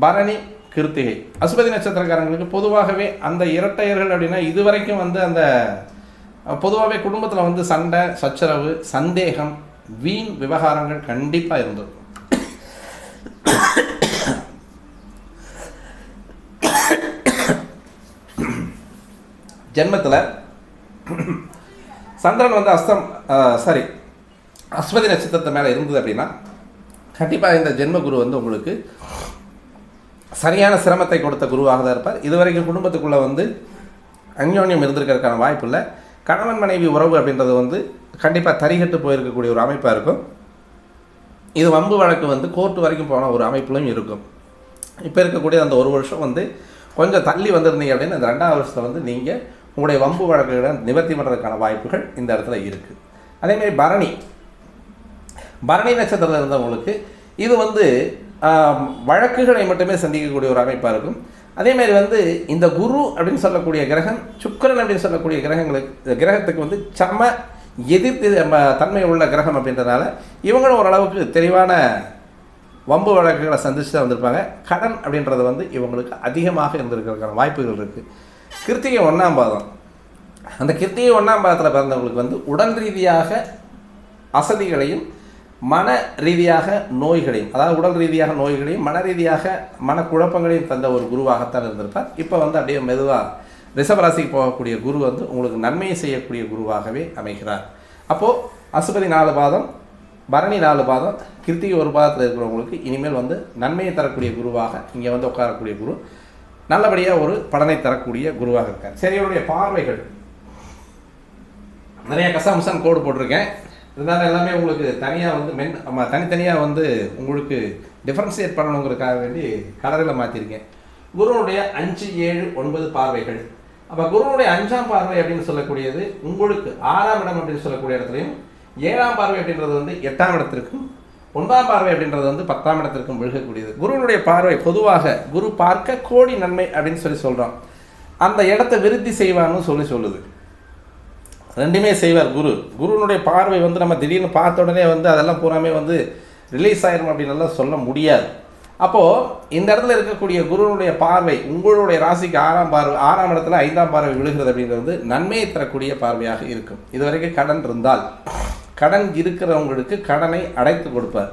பரணி, கிருத்திகை. அசுபதி நட்சத்திரக்காரங்களுக்கு பொதுவாகவே அந்த இரட்டையர்கள் அப்படின்னா இது வரைக்கும் வந்து அந்த பொதுவாகவே குடும்பத்தில் வந்து சண்டை, சச்சரவு, சந்தேகம், வீண் விவகாரங்கள் கண்டிப்பாக இருந்தது. ஜென்மத்தில் சந்திரன் வந்து அஸ்வதி நட்சத்திரத்தை மேலே இருந்தது அப்படின்னா கண்டிப்பாக இந்த ஜென்ம குரு வந்து உங்களுக்கு சரியான சிரமத்தை கொடுத்த குருவாக தான் இருப்பார். இதுவரைக்கும் குடும்பத்துக்குள்ளே வந்து அந்யோன்யம் இருந்திருக்கிறதுக்கான வாய்ப்பு இல்லை. கணவன் மனைவி உறவு அப்படின்றது வந்து கண்டிப்பாக தரிகட்டு போயிருக்கக்கூடிய ஒரு அமைப்பாக இருக்கும். இது வம்பு வழக்கு வந்து கோர்ட்டு வரைக்கும் போன ஒரு அமைப்புலையும் இருக்கும். இப்போ இருக்கக்கூடிய அந்த 1 வருஷம் வந்து கொஞ்சம் தள்ளி வந்திருந்தீங்க அப்படின்னு அந்த 2ஆம் வருஷத்தில் வந்து நீங்கள் உங்களுடைய வம்பு வழக்குகளை நிவர்த்தி பண்ணுறதுக்கான வாய்ப்புகள் இந்த இடத்துல இருக்குது. அதேமாதிரி பரணி நட்சத்திரத்தில் இருந்தவங்களுக்கு இது வந்து வழக்குகளை மட்டுமே சந்திக்கக்கூடிய ஒரு அமைப்பாக இருக்கும். அதேமாதிரி வந்து இந்த குரு அப்படின்னு சொல்லக்கூடிய கிரகம், சுக்கிரன் அப்படின்னு சொல்லக்கூடிய கிரகத்துக்கு வந்து சம எதிர்த்து தன்மை உள்ள கிரகம் அப்படின்றதுனால இவங்களும் ஓரளவுக்கு தெளிவான வம்பு வழக்குகளை சந்திச்சு தான் வந்திருப்பாங்க. கடன் அப்படின்றது வந்து இவங்களுக்கு அதிகமாக இருந்திருக்கிறதுக்கான வாய்ப்புகள் இருக்குது. கிருத்திகை 1ஆம் பாதம், அந்த கிருத்திகை 1ஆம் பாதத்தில் பிறந்தவங்களுக்கு வந்து உடல் ரீதியாக அசதிகளையும் மன ரீதியாக நோய்களையும், அதாவது உடல் ரீதியாக நோய்களையும் மன ரீதியாக மனக்குழப்பங்களையும் தந்த ஒரு குருவாகத்தான் இருந்திருப்பார். இப்போ வந்து அப்படியே மெதுவாக ரிஷபராசிக்கு போகக்கூடிய குரு வந்து உங்களுக்கு நன்மையை செய்யக்கூடிய குருவாகவே அமைகிறார். அப்போது அசுபதி 4 பாதம், பரணி 4 பாதம், கிருத்திகை 1 பாதத்தில் இருக்கிறவங்களுக்கு இனிமேல் வந்து நன்மையை தரக்கூடிய குருவாக இங்கே வந்து உட்காரக்கூடிய குரு நல்லபடியாக ஒரு பலனை தரக்கூடிய குருவாக இருக்கார். சரி, இவருடைய பார்வைகள் நிறைய கசாமுசான் கோடு போட்டிருக்கேன். இருந்தாலும் எல்லாமே உங்களுக்கு தனியாக வந்து தனித்தனியாக வந்து உங்களுக்கு டிஃப்ரென்ஷியேட் பண்ணணுங்கிறதுக்காக வேண்டி கலரில் மாற்றிருக்கேன். குருனுடைய 5, 7, 9 பார்வைகள். அப்போ குருனுடைய 5ஆம் பார்வை அப்படின்னு சொல்லக்கூடியது உங்களுக்கு 6ஆம் இடம் அப்படின்னு சொல்லக்கூடிய இடத்துலையும் 7ஆம் பார்வை அப்படின்றது வந்து 8ஆம் இடத்திற்கும் 9ஆம் பார்வை அப்படின்றது வந்து 10ஆம் இடத்திற்கும் விழுகக்கூடியது. குருவினுடைய பார்வை பொதுவாக குரு பார்க்க கோடி நன்மை அப்படின்னு சொல்கிறோம். அந்த இடத்த விருத்தி செய்வான்னு சொல்லுது. ரெண்டுமே செய்வார் குரு. குருவினுடைய பார்வை வந்து நம்ம திடீர்னு பார்த்த உடனே வந்து அதெல்லாம் பூராமே வந்து ரிலீஸ் ஆயிரும் அப்படின்னுலாம் சொல்ல முடியாது. அப்போது இந்த இடத்துல இருக்கக்கூடிய குருவினுடைய பார்வை உங்களுடைய ராசிக்கு 6ஆம் இடத்துல 5ஆம் பார்வை விழுகிறது அப்படின்றது நன்மையை தரக்கூடிய பார்வையாக இருக்கும். இதுவரைக்கும் கடன் இருந்தால் கடன் இருக்கிறவங்களுக்கு கடனை அடைத்து கொடுப்பார்.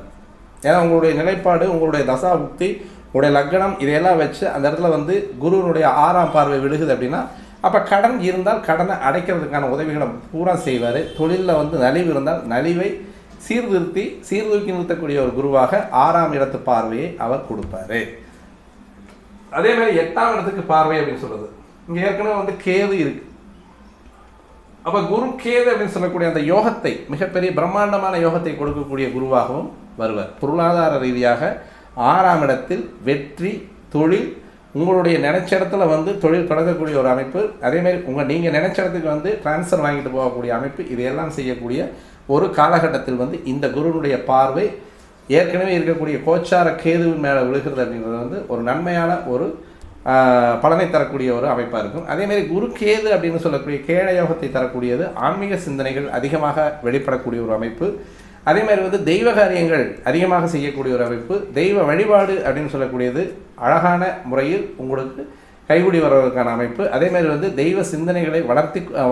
ஏன்னா உங்களுடைய நிலைப்பாடு, உங்களுடைய தசா புக்தி, உங்களுடைய லக்னம் இதையெல்லாம் வச்சு அந்த இடத்துல வந்து குருவினுடைய 6ஆம் பார்வை விழுகுது அப்படின்னா அப்போ கடன் இருந்தால் கடனை அடைக்கிறதுக்கான உதவிகளை பூரா செய்வார். தொழிலில் வந்து நலிவு இருந்தால் நலிவை சீர்தூக்கி நிறுத்தக்கூடிய ஒரு குருவாக 6ஆம் இடத்து பார்வையை அவர் கொடுப்பாரு. அதே மாதிரி 8ஆம் இடத்துக்கு பார்வை அப்படின்னு சொல்றது, இங்கே ஏற்கனவே வந்து கேது இருக்கு. அப்போ குரு கேது அப்படின்னு சொல்லக்கூடிய அந்த யோகத்தை, மிகப்பெரிய பிரம்மாண்டமான யோகத்தை கொடுக்கக்கூடிய குருவாகவும் வருவார். பொருளாதார ரீதியாக 6ஆம் இடத்தில் வெற்றி, தொழில், உங்களுடைய நினைச்ச இடத்துல வந்து தொழில் தொடங்கக்கூடிய ஒரு அமைப்பு, அதேமாதிரி நீங்கள் நினைச்ச இடத்துக்கு வந்து டிரான்ஸ்ஃபர் வாங்கிட்டு போகக்கூடிய அமைப்பு, இதையெல்லாம் செய்யக்கூடிய ஒரு காலகட்டத்தில் வந்து இந்த குருனுடைய பார்வை ஏற்கனவே இருக்கக்கூடிய கோச்சார கேதுவின் மேலே விழுகிறது அப்படின்றது வந்து ஒரு நன்மையான ஒரு பலனை தரக்கூடிய ஒரு அமைப்பாக இருக்கும். அதேமாதிரி குரு கேது அப்படின்னு சொல்லக்கூடிய கேட யோகத்தை தரக்கூடியது ஆன்மீக சிந்தனைகள் அதிகமாக வெளிப்படக்கூடிய ஒரு அமைப்பு. அதே மாதிரி வந்து தெய்வ காரியங்கள் அதிகமாக செய்யக்கூடிய ஒரு அமைப்பு. தெய்வ வழிபாடு அப்படின்னு சொல்லக்கூடியது அழகான முறையில் உங்களுக்கு கைகூடி வர்றதுக்கான அமைப்பு. அதே மாதிரி வந்து தெய்வ சிந்தனைகளை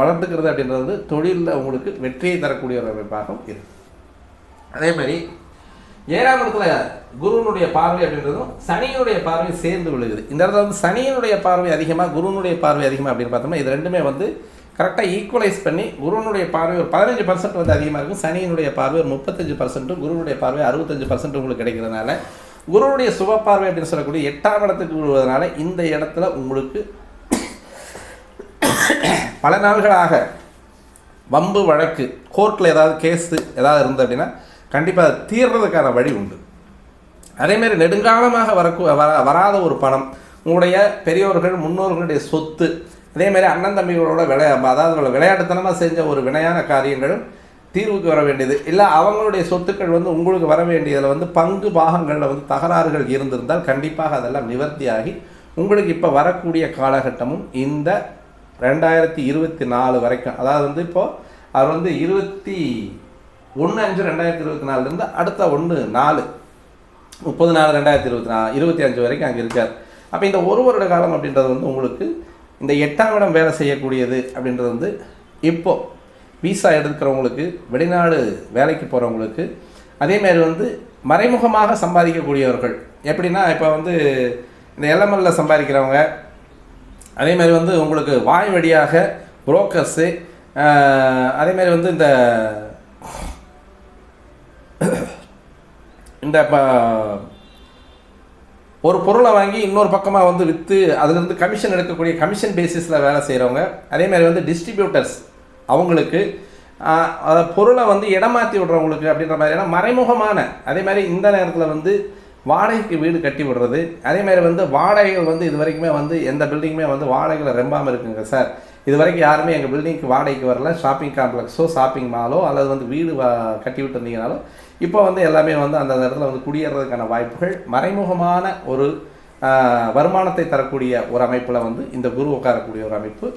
வளர்த்துக்கிறது அப்படின்றது தொழிலில் உங்களுக்கு வெற்றியை தரக்கூடிய ஒரு அமைப்பாகவும் இருக்குது. அதே மாதிரி 7ஆம் இடத்துல குருவினுடைய பார்வை அப்படின்றதும் சனியினுடைய பார்வை சேர்ந்து விழுகுது. இந்த இடத்துல வந்து சனியினுடைய பார்வை அதிகமாக, குருவினுடைய பார்வை அதிகமாக அப்படின்னு பார்த்தோம்னா இது ரெண்டுமே வந்து கரெக்டாக ஈக்குவலைஸ் பண்ணி குருவினுடைய பார்வை ஒரு 15% வந்து அதிகமாக இருக்கும், சனியினுடைய பார்வை ஒரு 35%, குருவினுடைய பார்வை 65% உங்களுக்கு கிடைக்கிறதுனால குருவுடைய சுப பார்வை அப்படின்னு சொல்லக்கூடிய 8ஆம் இடத்துக்கு விழுவதனால இந்த இடத்துல உங்களுக்கு பல நாள்களாக வம்பு வழக்கு, கோர்ட்டில் ஏதாவது கேஸு ஏதாவது இருந்தது அப்படின்னா கண்டிப்பாக அது தீர்றதுக்கான வழி உண்டு. அதேமாரி நெடுங்காலமாக வராத ஒரு பணம், உங்களுடைய பெரியோர்கள் முன்னோர்களுடைய சொத்து, அதேமாதிரி அண்ணன் தம்பிகளோட அதாவது விளையாட்டுத்தனமாக செஞ்ச ஒரு வினையான காரியங்களும் தீர்வுக்கு வர வேண்டியது, இல்லை அவங்களுடைய சொத்துக்கள் வந்து உங்களுக்கு வர வேண்டியதில் வந்து பங்கு பாகங்களில் வந்து தகராறுகள் இருந்திருந்தால் கண்டிப்பாக அதெல்லாம் நிவர்த்தியாகி உங்களுக்கு இப்போ வரக்கூடிய காலகட்டமும் இந்த 2024 வரைக்கும், அதாவது வந்து இப்போது அவர் வந்து 21/5/2024 அடுத்த 1/4/30/4/2025 வரைக்கும் அங்கே இருக்கார். அப்போ இந்த ஒரு வருட காலம் அப்படின்றது வந்து உங்களுக்கு இந்த 8ஆம் இடம் வேலை செய்யக்கூடியது அப்படின்றது வந்து இப்போது வீசா எடுக்கிறவங்களுக்கு, வெளிநாடு வேலைக்கு போகிறவங்களுக்கு, அதேமாதிரி வந்து மறைமுகமாக சம்பாதிக்கக்கூடியவர்கள், எப்படின்னா இப்போ வந்து இந்த எல்எம்எல்ல சம்பாதிக்கிறவங்க, அதேமாதிரி வந்து உங்களுக்கு வாய் வழியாக புரோக்கர்ஸு, அதேமாதிரி வந்து இந்த ஒரு பொருளை வாங்கி இன்னொரு பக்கமாக வந்து விற்று அதுலேருந்து கமிஷன் எடுக்கக்கூடிய கமிஷன் பேசிஸில் வேலை செய்கிறவங்க, அதேமாதிரி வந்து டிஸ்ட்ரிபியூட்டர்ஸ் அவங்களுக்கு, பொருளை வந்து இடமாற்றி விடுறவங்களுக்கு அப்படின்ற மாதிரியான மறைமுகமான, அதே மாதிரி இந்த நேரத்தில் வந்து வாடகைக்கு வீடு கட்டி விடுறது, அதேமாதிரி வந்து வாடகைகள் வந்து இது வரைக்குமே வந்து எந்த பில்டிங்குமே வந்து வாடகைகளை ரொம்பாமல் இருக்குங்க சார், இது வரைக்கும் யாருமே எங்கள் பில்டிங்க்கு வாடகைக்கு வரல, ஷாப்பிங் காம்ப்ளெக்ஸோ ஷாப்பிங் மாலோ அல்லது வந்து வீடு கட்டி விட்டுருந்தீங்கனாலும் இப்போ வந்து எல்லாமே வந்து அந்த இடத்துல வந்து குடியேறதுக்கான வாய்ப்புகள், மறைமுகமான ஒரு வருமானத்தை தரக்கூடிய ஒரு அமைப்பில் வந்து இந்த குரு உட்காரக்கூடிய ஒரு அமைப்பு.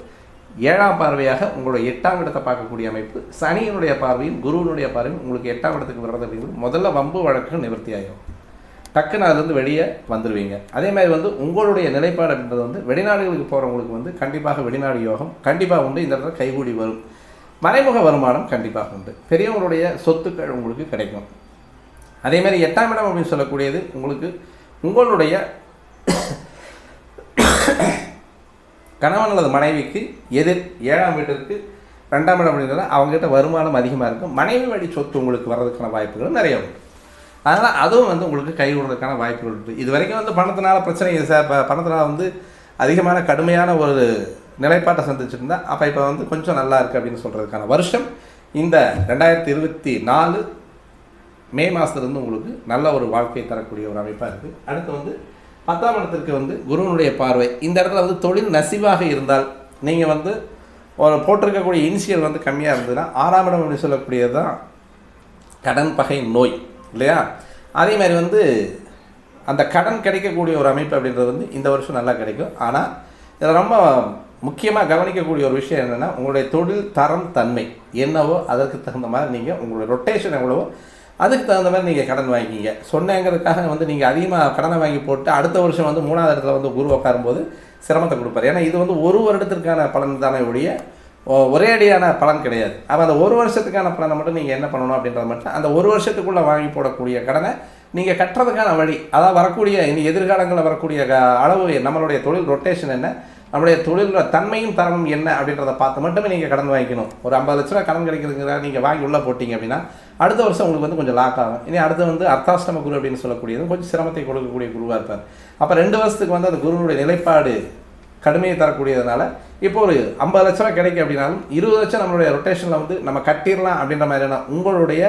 7ஆம் பார்வையாக உங்களுடைய 8ஆம் இடத்தை பார்க்கக்கூடிய அமைப்பு, சனியினுடைய பார்வையும் குருவினுடைய பார்வையும் உங்களுக்கு 8ஆம் இடத்துக்கு வர்றது அப்படிங்கிறது முதல்ல வம்பு வழக்கு நிவர்த்தி ஆகும், டக்குன்னு அதுலேருந்து வெளியே வந்துடுவீங்க. அதே மாதிரி வந்து உங்களுடைய நிலைப்பாடு அப்படின்றது வந்து வெளிநாடுகளுக்கு போகிறவங்களுக்கு வந்து கண்டிப்பாக வெளிநாடு யோகம் கண்டிப்பாக உண்டு, இந்த இடத்துல கைகூடி வரும், மறைமுக வருமானம் கண்டிப்பாக உண்டு, பெரியவங்களுடைய சொத்துக்கள் உங்களுக்கு கிடைக்கும். அதேமாதிரி 8ஆம் இடம் அப்படின்னு சொல்லக்கூடியது உங்களுக்கு உங்களுடைய கணவன் அல்லது மனைவிக்கு எதிர் 7ஆம் வீட்டிற்கு 2ஆம் இடம் அப்படிங்கிறத அவங்ககிட்ட வருமானம் அதிகமாக இருக்கும், மனைவி வழி சொத்து உங்களுக்கு வர்றதுக்கான வாய்ப்புகள் நிறைய உண்டு. அதனால் அதுவும் வந்து உங்களுக்கு கை விடுறதுக்கான வாய்ப்புகள் இருக்குது. இது வரைக்கும் வந்து பணத்தினால பிரச்சனை சார், பணத்தினால வந்து அதிகமான கடுமையான ஒரு நிலைப்பாட்டை சந்திச்சுருந்தா அப்போ இப்போ வந்து கொஞ்சம் நல்லா இருக்குது அப்படின்னு சொல்கிறதுக்கான வருஷம் இந்த 2024 மே மாதத்துலேருந்து உங்களுக்கு நல்ல ஒரு வாழ்க்கையை தரக்கூடிய ஒரு அமைப்பாக இருக்குது. அடுத்து வந்து 10ஆம் இடத்திற்கு வந்து குருவனுடைய பார்வை, இந்த இடத்துல வந்து தொழில் நசிவாக இருந்தால் நீங்கள் வந்து ஒரு போட்டிருக்கக்கூடிய இனிஷியல் வந்து கம்மியாக இருந்ததுன்னா 6ஆம் இடம் அப்படின்னு சொல்லக்கூடியது தான் கடன் பகை நோய் இல்லையா. அதே மாதிரி வந்து அந்த கடன் கிடைக்கக்கூடிய ஒரு அமைப்பு அப்படின்றது வந்து இந்த வருஷம் நல்லா கிடைக்கும். ஆனால் இதில் ரொம்ப முக்கியமாக கவனிக்கக்கூடிய ஒரு விஷயம் என்னென்னா, உங்களுடைய தொழில் தரம் தன்மை என்னவோ அதற்கு தகுந்த மாதிரி நீங்கள் உங்களுடைய ரொட்டேஷன் எவ்வளவோ அதுக்கு தகுந்த மாதிரி நீங்கள் கடன் வாங்கிக்கிங்க. சொன்னேங்கிறதுக்காக வந்து நீங்கள் அதிகமாக கடனை வாங்கி போட்டு அடுத்த வருஷம் வந்து 3வது இடத்துல வந்து குரு உட்காரும்போது சிரமத்தை கொடுப்பார். ஏன்னா இது வந்து ஒரு வருடத்திற்கான பலன் தானே ஒழிய ஒரே அடியான பலன் கிடையாது. அப்போ அந்த ஒரு வருஷத்துக்கான பலனை மட்டும் நீங்கள் என்ன பண்ணணும் அப்படின்றத மட்டும் அந்த ஒரு வருஷத்துக்குள்ளே வாங்கி போடக்கூடிய கடனை நீங்கள் கட்டுறதுக்கான வழி, அதாவது வரக்கூடிய இனி எதிர்காலங்களில் வரக்கூடிய அளவு, நம்மளுடைய தொழில் ரொட்டேஷன் என்ன, நம்மளுடைய தொழிலோட தன்மையும் தரமும் என்ன அப்படின்றத பார்த்து மட்டுமே நீங்கள் கடன் வாங்கிக்கணும். ஒரு 50 லட்ச ரூபா கடன் கிடைக்கிறதுங்கிறா நீங்கள் வாங்கி உள்ளே போட்டிங்க அப்படின்னா அடுத்த வருஷம் உங்களுக்கு வந்து கொஞ்சம் லாக் ஆகும். இனி அடுத்து வந்து அர்த்தாஷ்டம குரு அப்படின்னு சொல்லக்கூடியது கொஞ்சம் சிரமத்தை கொடுக்கக்கூடிய குருவாக இருப்பார். அப்போ 2 வருஷத்துக்கு வந்து அந்த குருவுடைய நிலைப்பாடு கடுமையை தரக்கூடியதுனால இப்போ ஒரு 50 லட்ச ரூபா கிடைக்கும் அப்படின்னாலும் 20 லட்சம் நம்மளுடைய ரொட்டேஷனில் வந்து நம்ம கட்டிடலாம் அப்படின்ற மாதிரியான உங்களுடைய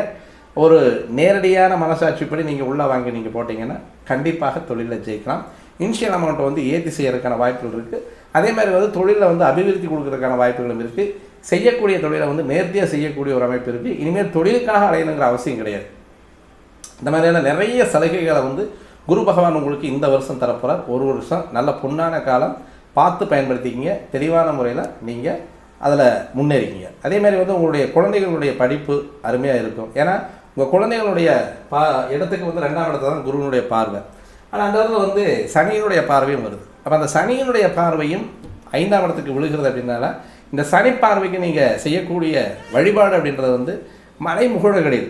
ஒரு நேரடியான மனசாட்சிப்படி நீங்கள் உள்ளே வாங்கி நீங்கள் போட்டிங்கன்னா கண்டிப்பாக தொழிலில் ஜெயிக்கலாம். இனிஷியல் அமௌண்ட்டை வந்து ஏற்றி செய்யறதுக்கான வாய்ப்புகள் இருக்குது. அதே மாதிரி வந்து தொழிலில் வந்து அபிவிருத்தி கொடுக்கறதுக்கான வாய்ப்புகளும் இருக்குது. செய்யக்கூடிய தொழிலை வந்து நேர்த்தியாக செய்யக்கூடிய ஒரு அமைப்பு இருக்குது. இனிமேல் தொழிலுக்காக அலையணுங்கிற அவசியம் கிடையாது. இந்த மாதிரியான நிறைய சலுகைகளை வந்து குரு பகவான் உங்களுக்கு இந்த வருஷம் தரப்போகிறார். ஒரு வருஷம் நல்ல பொன்னான காலம், பார்த்து பயன்படுத்திக்கிங்க. தெளிவான முறையில் நீங்கள் அதில் முன்னேறிக்கிங்க. அதேமாதிரி வந்து உங்களுடைய குழந்தைகளுடைய படிப்பு அருமையாக இருக்கும். ஏன்னா உங்கள் குழந்தைகளுடைய இடத்துக்கு வந்து 2ஆம் இடத்துல தான் குருவினுடைய பார்வை. ஆனால் அந்த இடத்துல வந்து சனியினுடைய பார்வையும் வருது. அப்போ அந்த சனியினுடைய பார்வையும் 5ஆம் இடத்துக்கு விழுகிறது அப்படின்னால இந்த சனி பார்வைக்கு நீங்கள் செய்யக்கூடிய வழிபாடு அப்படின்றது வந்து மலைமுகடுகளில்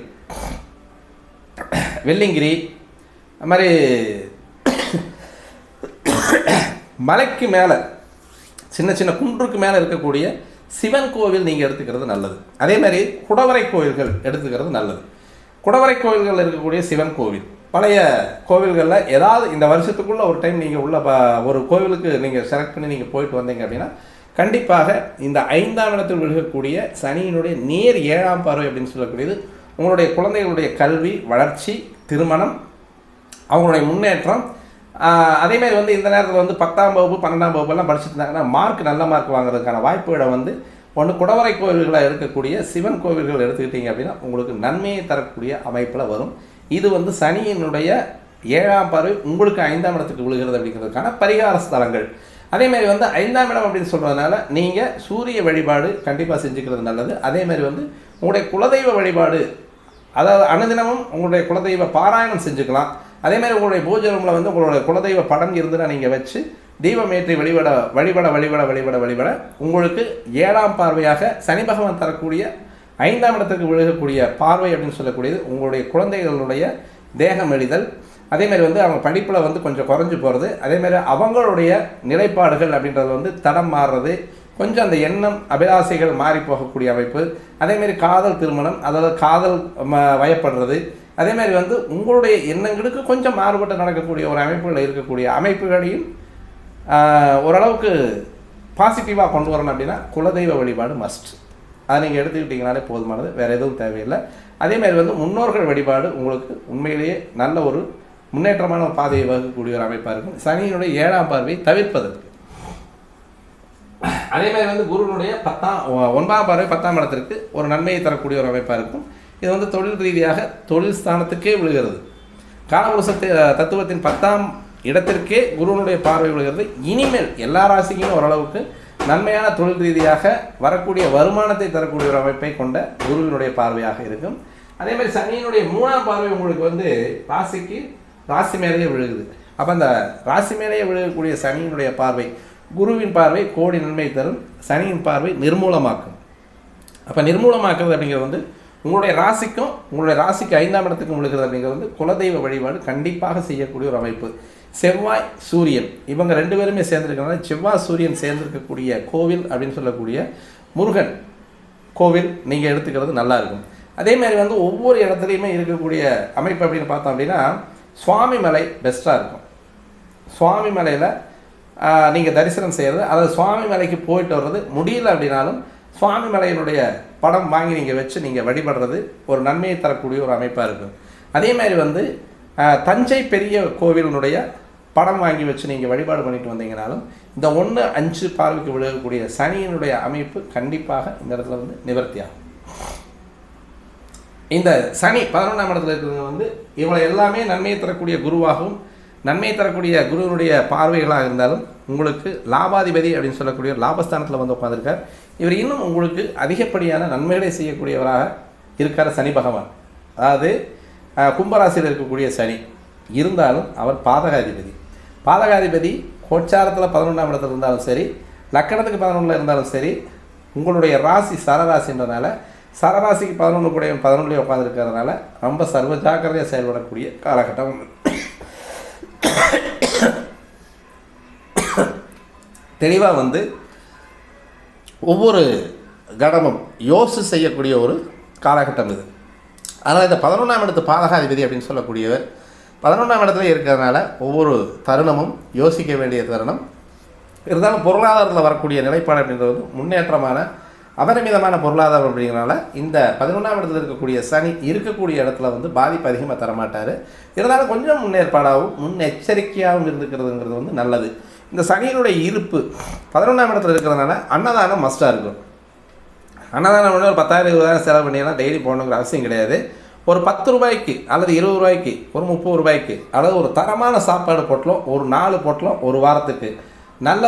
வெள்ளிங்கிரி அது மாதிரி மலைக்கு மேலே சின்ன சின்ன குன்றுக்கு மேலே இருக்கக்கூடிய சிவன் கோவில் நீங்கள் எடுத்துக்கிறது நல்லது. அதே மாதிரி குடவரை கோவில்கள் எடுத்துக்கிறது நல்லது. குடவரை கோவில்கள் இருக்கக்கூடிய சிவன் கோவில், பழைய கோவில்களில் ஏதாவது இந்த வருஷத்துக்குள்ளே ஒரு டைம் நீங்கள் உள்ள ஒரு கோவிலுக்கு நீங்கள் செலக்ட் பண்ணி நீங்கள் போயிட்டு வந்தீங்க அப்படின்னா கண்டிப்பாக இந்த 5ஆம் இடத்தில் விழுகக்கூடிய சனியினுடைய நேர் 7ஆம் பார்வை அப்படின்னு சொல்லக்கூடியது உங்களுடைய குழந்தைகளுடைய கல்வி வளர்ச்சி, திருமணம், அவங்களுடைய முன்னேற்றம். அதேமாதிரி வந்து இந்த நேரத்தில் வந்து 10ஆம் வகுப்பு 12ஆம் வகுப்பெல்லாம் படிச்சுட்டு இருந்தாங்கன்னா மார்க் நல்ல மார்க் வாங்குறதுக்கான வாய்ப்புகளை வந்து ஒன்று குடவரை கோவில்களாக இருக்கக்கூடிய சிவன் கோவில்கள் எடுத்துக்கிட்டீங்க அப்படின்னா உங்களுக்கு நன்மையை தரக்கூடிய அமைப்பில் வரும். இது வந்து சனியினுடைய 7ஆம் பார்வை உங்களுக்கு 5ஆம் இடத்துக்கு விழுகிறது அப்படிங்கிறதுக்கான பரிகார ஸ்தலங்கள். அதேமாதிரி வந்து 5ஆம் இடம் அப்படின்னு சொல்கிறதுனால நீங்கள் சூரிய வழிபாடு கண்டிப்பாக செஞ்சுக்கிறது நல்லது. அதேமாதிரி வந்து உங்களுடைய குலதெய்வ வழிபாடு, அதாவது அனுதினமும் உங்களுடைய குலதெய்வ பாராயணம் செஞ்சுக்கலாம். அதேமாதிரி உங்களுடைய பூஜை ரூமில் வந்து உங்களுடைய குலதெய்வ படம் இருந்துன்னா நீங்கள் வச்சு தெய்வம் ஏற்றி வழிபட உங்களுக்கு 7ஆம் பார்வையாக சனி பகவான் தரக்கூடிய 5ஆம் இடத்துக்கு விழுகக்கூடிய பார்வை அப்படின்னு சொல்லக்கூடியது உங்களுடைய குழந்தைகளுடைய தேகம் எளிதல், அதேமாதிரி வந்து அவங்க படிப்பில் வந்து கொஞ்சம் குறைஞ்சி போகிறது, அதேமாதிரி அவங்களுடைய நிலைப்பாடுகள் அப்படின்றது வந்து தடம் மாறுறது, கொஞ்சம் அந்த எண்ணம் அபிலாசைகள் மாறி போகக்கூடிய அமைப்பு, அதேமாதிரி காதல் திருமணம், அதாவது காதல் வயப்படுறது, அதேமாதிரி வந்து உங்களுடைய எண்ணங்களுக்கு கொஞ்சம் மாறுபட்டு நடக்கக்கூடிய ஒரு அமைப்புகளில் இருக்கக்கூடிய அமைப்புகளையும் ஓரளவுக்கு பாசிட்டிவாக கொண்டு வரணும் அப்படின்னா குலதெய்வ வழிபாடு மஸ்ட். அதை நீங்கள் எடுத்துக்கிட்டிங்கனாலே போதுமானது, வேறு எதுவும் தேவையில்லை. அதேமாதிரி வந்து முன்னோர்கள் வழிபாடு உங்களுக்கு உண்மையிலேயே நல்ல ஒரு முன்னேற்றமான பாதையை வகுக்கக்கூடிய ஒரு அமைப்பாக இருக்கும். சனியினுடைய 7ஆம் பார்வையை தவிர்ப்பதற்கு. அதேமாதிரி வந்து குருவினுடைய 9ஆம் பார்வை 10ஆம் இடத்திற்கு ஒரு நன்மையை தரக்கூடிய ஒரு அமைப்பாக இருக்கும். இது வந்து தொழில் ரீதியாக தொழில் ஸ்தானத்துக்கே விழுகிறது. காலபுருஷ தத்துவத்தின் 10ஆம் இடத்திற்கே குருவினுடைய பார்வை விழுகிறது. இனிமேல் எல்லா ராசிக்கும் ஓரளவுக்கு நன்மையான தொழில் ரீதியாக வரக்கூடிய வருமானத்தை தரக்கூடிய ஒரு அமைப்பை கொண்ட குருவினுடைய பார்வையாக இருக்கும். அதே மாதிரி சனியினுடைய 3ஆம் பார்வை உங்களுக்கு வந்து ராசி மேலேயே விழுகுது. அப்போ அந்த ராசி மேலேயே விழுகக்கூடிய சனியினுடைய பார்வை, குருவின் பார்வை கோடி நன்மை தரும், சனியின் பார்வை நிர்மூலமாக்கும். அப்போ நிர்மூலமாக்குறது அப்படிங்கிறது வந்து உங்களுடைய ராசிக்கு 5ஆம் இடத்துக்கு விழுகிறது அப்படிங்கிறது வந்து குலதெய்வ வழிபாடு கண்டிப்பாக செய்யக்கூடிய ஒரு அமைப்பு. செவ்வாய் சூரியன் இவங்க 2 பேருமே சேர்ந்துருக்கனால செவ்வாய் சூரியன் சேர்ந்திருக்கக்கூடிய கோவில் அப்படின்னு சொல்லக்கூடிய முருகன் கோவில் நீங்கள் எடுத்துக்கிறது நல்லாயிருக்கும். அதேமாதிரி வந்து ஒவ்வொரு இடத்துலையுமே இருக்கக்கூடிய அமைப்பு அப்படின்னு பார்த்தோம் அப்படின்னா சுவாமி மலை பெஸ்ட்டாக இருக்கும். சுவாமி மலையில் நீங்கள் தரிசனம் செய்கிறது, அதாவது சுவாமி மலைக்கு போயிட்டு வர்றது முடியல அப்படின்னாலும் சுவாமி மலையினுடைய படம் வாங்கி நீங்கள் வச்சு நீங்கள் வழிபடுறது ஒரு நன்மையை தரக்கூடிய ஒரு அமைப்பாக இருக்கும். அதே மாதிரி வந்து தஞ்சை பெரிய கோவிலினுடைய படம் வாங்கி வச்சு நீங்கள் வழிபாடு பண்ணிட்டு வந்தீங்கனாலும் இந்த 1, 5 பார்வைக்கு விழுகக்கூடிய சனியினுடைய அமைப்பு கண்டிப்பாக இந்த இடத்துல வந்து நிவர்த்தியாகும். இந்த சனி 11ஆம் இடத்துல இருக்கிறவங்க வந்து இவங்களை எல்லாமே நன்மையை தரக்கூடிய குருவாகவும் நன்மையை தரக்கூடிய குருவினுடைய பார்வைகளாக இருந்தாலும் உங்களுக்கு லாபாதிபதி அப்படின்னு சொல்லக்கூடிய லாபஸ்தானத்தில் வந்து உட்காந்துருக்கார். இவர் இன்னும் உங்களுக்கு அதிகப்படியான நன்மைகளை செய்யக்கூடியவராக இருக்கார் சனி பகவான். அதாவது கும்பராசியில் இருக்கக்கூடிய சனி இருந்தாலும் அவர் பாதகாதிபதி. பாதகாதிபதி கோச்சாரத்தில் 11ஆம் இடத்துல இருந்தாலும் சரி, லக்கணத்துக்கு 11ல் இருந்தாலும் சரி, உங்களுடைய ராசி சரராசின்றனால சரராசிக்கு 11 கூட 11லேயே உட்காந்துருக்கிறதுனால ரொம்ப சர்வ ஜாக்கிரதையாக செயல்படக்கூடிய காலகட்டம். தெளிவாக வந்து ஒவ்வொரு கடமும் யோசி செய்யக்கூடிய ஒரு காலகட்டம் இது. அதனால் இந்த 11ஆம் இடத்து பாதகாதிபதி அப்படின்னு சொல்லக்கூடியவர் 11ஆம் இடத்துல இருக்கிறதுனால ஒவ்வொரு தருணமும் யோசிக்க வேண்டிய தருணம். இருந்தாலும் பொருளாதாரத்தில் வரக்கூடிய நிலைப்பாடு அப்படின்றது வந்து முன்னேற்றமான அபரிமிதமான பொருளாதாரம் அப்படிங்கிறனால இந்த 11ஆம் இடத்துல இருக்கக்கூடிய சனி இருக்கக்கூடிய இடத்துல வந்து பாதிப்பு அதிகமாக தரமாட்டார். இருந்தாலும் கொஞ்சம் முன்னேற்பாடாகவும் முன்னெச்சரிக்கையாகவும் இருந்துக்கிறதுங்கிறது வந்து நல்லது. இந்த சனியினுடைய இருப்பு 11ஆம் இடத்துல இருக்கிறதுனால அன்னதானம் மஸ்ட்டாக இருக்கும். அன்னதானம் ஒரு 10,000 20,000 செலவு பண்ணினா டெய்லி போகணுங்கிற அவசியம் கிடையாது. ஒரு 10 ரூபாய்க்கு அல்லது 20 ரூபாய்க்கு ஒரு 30 ரூபாய்க்கு அல்லது ஒரு தரமான சாப்பாடு போட்டலும் ஒரு 4 போட்டலும் ஒரு வாரத்துக்கு நல்ல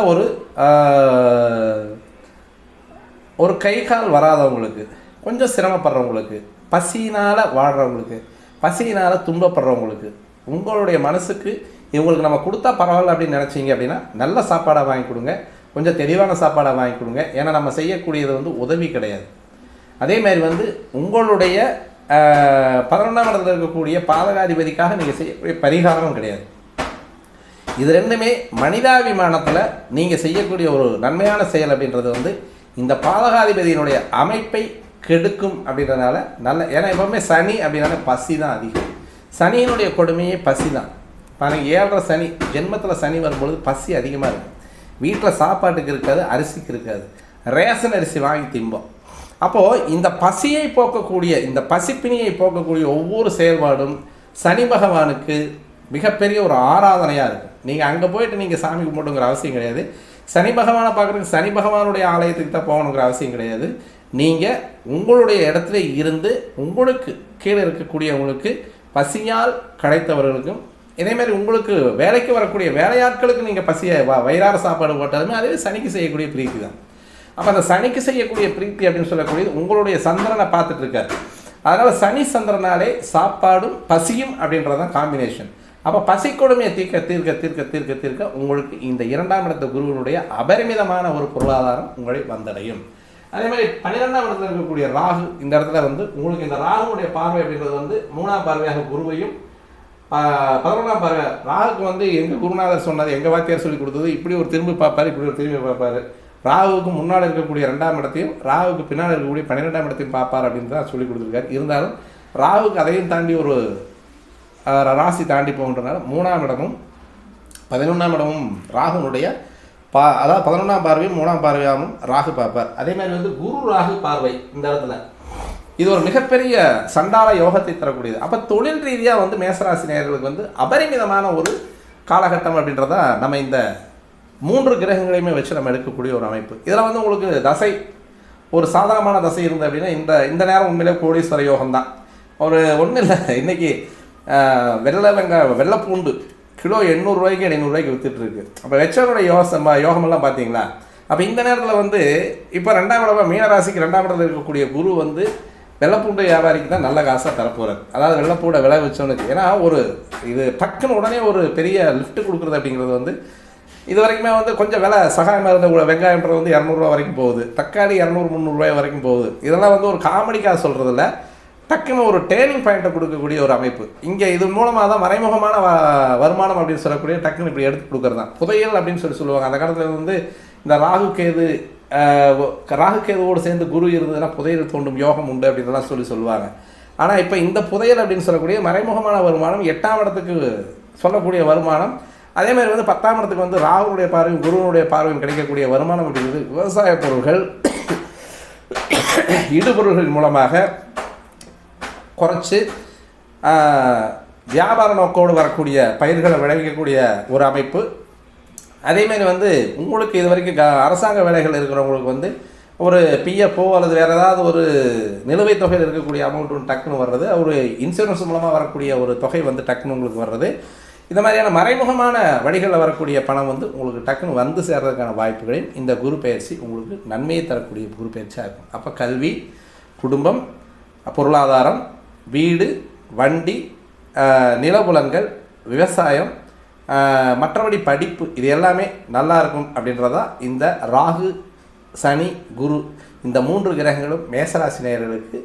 ஒரு கை கால் வராதவங்களுக்கு, கொஞ்சம் சிரமப்படுறவங்களுக்கு, பசியினால் வாழ்கிறவங்களுக்கு, பசியினால் துன்பப்படுறவங்களுக்கு, உங்களுடைய மனசுக்கு இவங்களுக்கு நம்ம கொடுத்தா பரவாயில்ல அப்படின்னு நினச்சிங்க அப்படின்னா நல்ல சாப்பாடாக வாங்கி கொடுங்க, கொஞ்சம் தெளிவான சாப்பாடாக வாங்கி கொடுங்க. ஏன்னா நம்ம செய்யக்கூடியது வந்து உதவி கிடையாது. அதேமாதிரி வந்து உங்களுடைய 11ஆம் இடத்துல இருக்கக்கூடிய பாதகாதிபதிக்காக நீங்கள் செய்யக்கூடிய பரிகாரமும் கிடையாது. இது ரெண்டுமே மனிதாபிமானத்தில் நீங்கள் செய்யக்கூடிய ஒரு நன்மையான செயல் அப்படின்றது வந்து இந்த பாதகாதிபதியினுடைய அமைப்பை கெடுக்கும் அப்படின்றதுனால நல்ல. ஏன்னா எப்பவுமே சனி அப்படின்னாலே பசி தான் அதிகம். சனியினுடைய கொடுமையே பசி தான். பாருங்க, 7.5 சனி ஜென்மத்தில் சனி வரும்பொழுது பசி அதிகமாக இருக்கும். வீட்டில் சாப்பாட்டுக்கு இருக்காது, அரிசிக்கு இருக்காது, ரேஷன் அரிசி வாங்கி திம்போம். அப்போது இந்த பசியை போக்கக்கூடிய இந்த பசிப்பினியை போக்கக்கூடிய ஒவ்வொரு செயல்பாடும் சனி பகவானுக்கு மிகப்பெரிய ஒரு ஆராதனையாக இருக்கும். நீங்கள் அங்கே போயிட்டு நீங்கள் சாமி கும்பிட்டுங்கிற அவசியம் கிடையாது. சனி பகவானை பார்க்குறதுக்கு சனி பகவானுடைய ஆலயத்துக்கு தான் போகணுங்கிற அவசியம் கிடையாது. நீங்கள் உங்களுடைய இடத்துல இருந்து உங்களுக்கு கீழே இருக்கக்கூடியவங்களுக்கு பசியால் கிடைத்தவர்களுக்கும் இதேமாதிரி உங்களுக்கு வேலைக்கு வரக்கூடிய வேலையாட்களுக்கு நீங்கள் பசியை வயிறார சாப்பாடு போட்டாலுமே அதுவே சனிக்கு செய்யக்கூடிய பிரீத்தி தான். அப்போ அந்த சனிக்கு செய்யக்கூடிய பிரீத்தி அப்படின்னு சொல்லக்கூடியது உங்களுடைய சந்திரனை பார்த்துட்டு இருக்காரு. அதனால் சனி சந்திரனாலே சாப்பாடும் பசியும் அப்படின்றதான் காம்பினேஷன். அப்போ பசி கொடுமையை தீர்க்க தீர்க்க தீர்க்க தீர்க்க தீர்க்க உங்களுக்கு இந்த 2ஆம் இடத்து குருவினுடைய அபரிமிதமான ஒரு பொருளாதாரம் உங்களை வந்தடையும். அதே மாதிரி 12ஆம் இடத்துல இருக்கக்கூடிய ராகு இந்த இடத்துல வந்து உங்களுக்கு இந்த ராகுனுடைய பார்வை அப்படின்றது வந்து 3ஆம் பார்வையாக குருவையும் 11ஆம் பார்வை ராகுக்கு வந்து எங்கள் குருநாதர் சொன்னது, எங்கள் வாத்தியார் சொல்லி கொடுத்தது, இப்படி ஒரு திரும்பி பார்ப்பார், இப்படி ஒரு திரும்பி பார்ப்பார். ராகுவுக்கு முன்னால் இருக்கக்கூடிய 2ஆம் இடத்தையும் ராகுவுக்கு பின்னால் இருக்கக்கூடிய 12ஆம் இடத்தையும் பார்ப்பார் அப்படின்னு தான் சொல்லி கொடுத்துருக்காரு. இருந்தாலும் ராகுவுக்கு அதையும் தாண்டி ஒரு ராசி தாண்டி போகின்றனால 3ஆம் இடமும் 11ஆம் இடமும் ராகுனுடைய அதாவது 11ஆம் பார்வையும் 3ஆம் பார்வையாகவும் ராகு பார்ப்பார். அதே மாதிரி வந்து குரு ராகு பார்வை இந்த இடத்துல இது ஒரு மிகப்பெரிய சண்டால யோகத்தை தரக்கூடியது. அப்போ தொழில் ரீதியாக வந்து மேசராசி நேயர்களுக்கு வந்து அபரிமிதமான ஒரு காலகட்டம் அப்படின்றத நம்ம இந்த 3 கிரகங்களையுமே வச்சு நம்ம எடுக்கக்கூடிய ஒரு அமைப்பு. இதில் வந்து உங்களுக்கு தசை ஒரு சாதாரணமான தசை இருந்தது அப்படின்னா இந்த நேரம் உண்மையிலே கோடீஸ்வர யோகம் தான். ஒரு ஒன்றும் இல்லை, இன்றைக்கி வெள்ளைப்பூண்டு கிலோ 800 ரூபாய்க்கு 700 ரூபாய்க்கு விற்றுட்டுருக்கு. அப்போ வெச்சவருடைய யோகமெல்லாம் பார்த்தீங்களா? அப்போ இந்த நேரத்தில் வந்து இப்போ 2ஆம் இடம் மீனராசிக்கு 2ஆம் இடத்துல இருக்கக்கூடிய குரு வந்து வெள்ளைப்பூண்டு வியாபாரிக்கு தான் நல்ல காசாக தரப்போகிறார். அதாவது வெள்ளைப்பூண்டை விலை வச்சவனுக்கு. ஏன்னா ஒரு இது டக்குன்னு உடனே ஒரு பெரிய லிஃப்ட் கொடுக்குறது அப்படிங்கிறது வந்து இது வரைக்குமே வந்து கொஞ்சம் விலை சகாயமாக இருந்த வெங்காயம்ன்றது வந்து 200 ரூபா வரைக்கும் போகுது, தக்காளி 200-300 ரூபாய் வரைக்கும் போகுது. இதெல்லாம் வந்து ஒரு காமெடிக்காக சொல்கிறதில்ல, டக்குன்னு ஒரு டேர்னிங் பாயிண்ட்டை கொடுக்கக்கூடிய ஒரு அமைப்பு. இங்கே இது மூலமாக தான் மறைமுகமான வருமானம் அப்படின்னு சொல்லக்கூடிய டக்குன்னு இப்படி எடுத்து கொடுக்குறது தான் புதையல் அப்படின்னு சொல்லுவாங்க. அந்த காலத்தில் வந்து இந்த ராகுகேதுவோடு சேர்ந்து குரு இருந்ததுன்னா புதையல் தோண்டும் யோகம் உண்டு அப்படின்லாம் சொல்லுவாங்க. ஆனால் இப்போ இந்த புதையல் அப்படின்னு சொல்லக்கூடிய மறைமுகமான வருமானம் 8ஆம் இடத்துக்கு சொல்லக்கூடிய வருமானம், அதே மாதிரி வந்து 10ஆம் இடத்துக்கு வந்து ராகுனுடைய பார்வையும் குருவனுடைய பார்வையும் கிடைக்கக்கூடிய வருமானம் அப்படிங்கிறது விவசாய பொருள்கள் இடுபொருள்கள் மூலமாக குறைச்சி வியாபார நோக்கோடு வரக்கூடிய பயிர்களை விளைவிக்கக்கூடிய ஒரு அமைப்பு. அதேமாதிரி வந்து உங்களுக்கு இது வரைக்கும் அரசாங்க வேலைகள் இருக்கிறவங்களுக்கு வந்து ஒரு பிஎஃப்ஓ அல்லது வேறு ஏதாவது ஒரு நிலுவைத் தொகையில் இருக்கக்கூடிய அமௌண்ட் ஒன்று டக்குன்னு வர்றது, ஒரு இன்சூரன்ஸ் மூலமாக வரக்கூடிய ஒரு தொகை வந்து டக்குன்னு உங்களுக்கு வர்றது, இந்த மாதிரியான மறைமுகமான வழிகளில் வரக்கூடிய பணம் வந்து உங்களுக்கு டக்குன்னு வந்து சேர்றதுக்கான வாய்ப்புகளில் இந்த குரு பயிற்சி உங்களுக்கு நன்மையை தரக்கூடிய குரு பயிற்சியாக இருக்கும். அப்போ கல்வி, குடும்பம், பொருளாதாரம், வீடு, வண்டி, நிலபுலன்கள், விவசாயம், மற்றபடி படிப்பு, இது எல்லாமே நல்லா இருக்கும் அப்படின்றதா இந்த ராகு, சனி, குரு இந்த 3 கிரகங்களும் மேசராசி நேயர்களுக்கு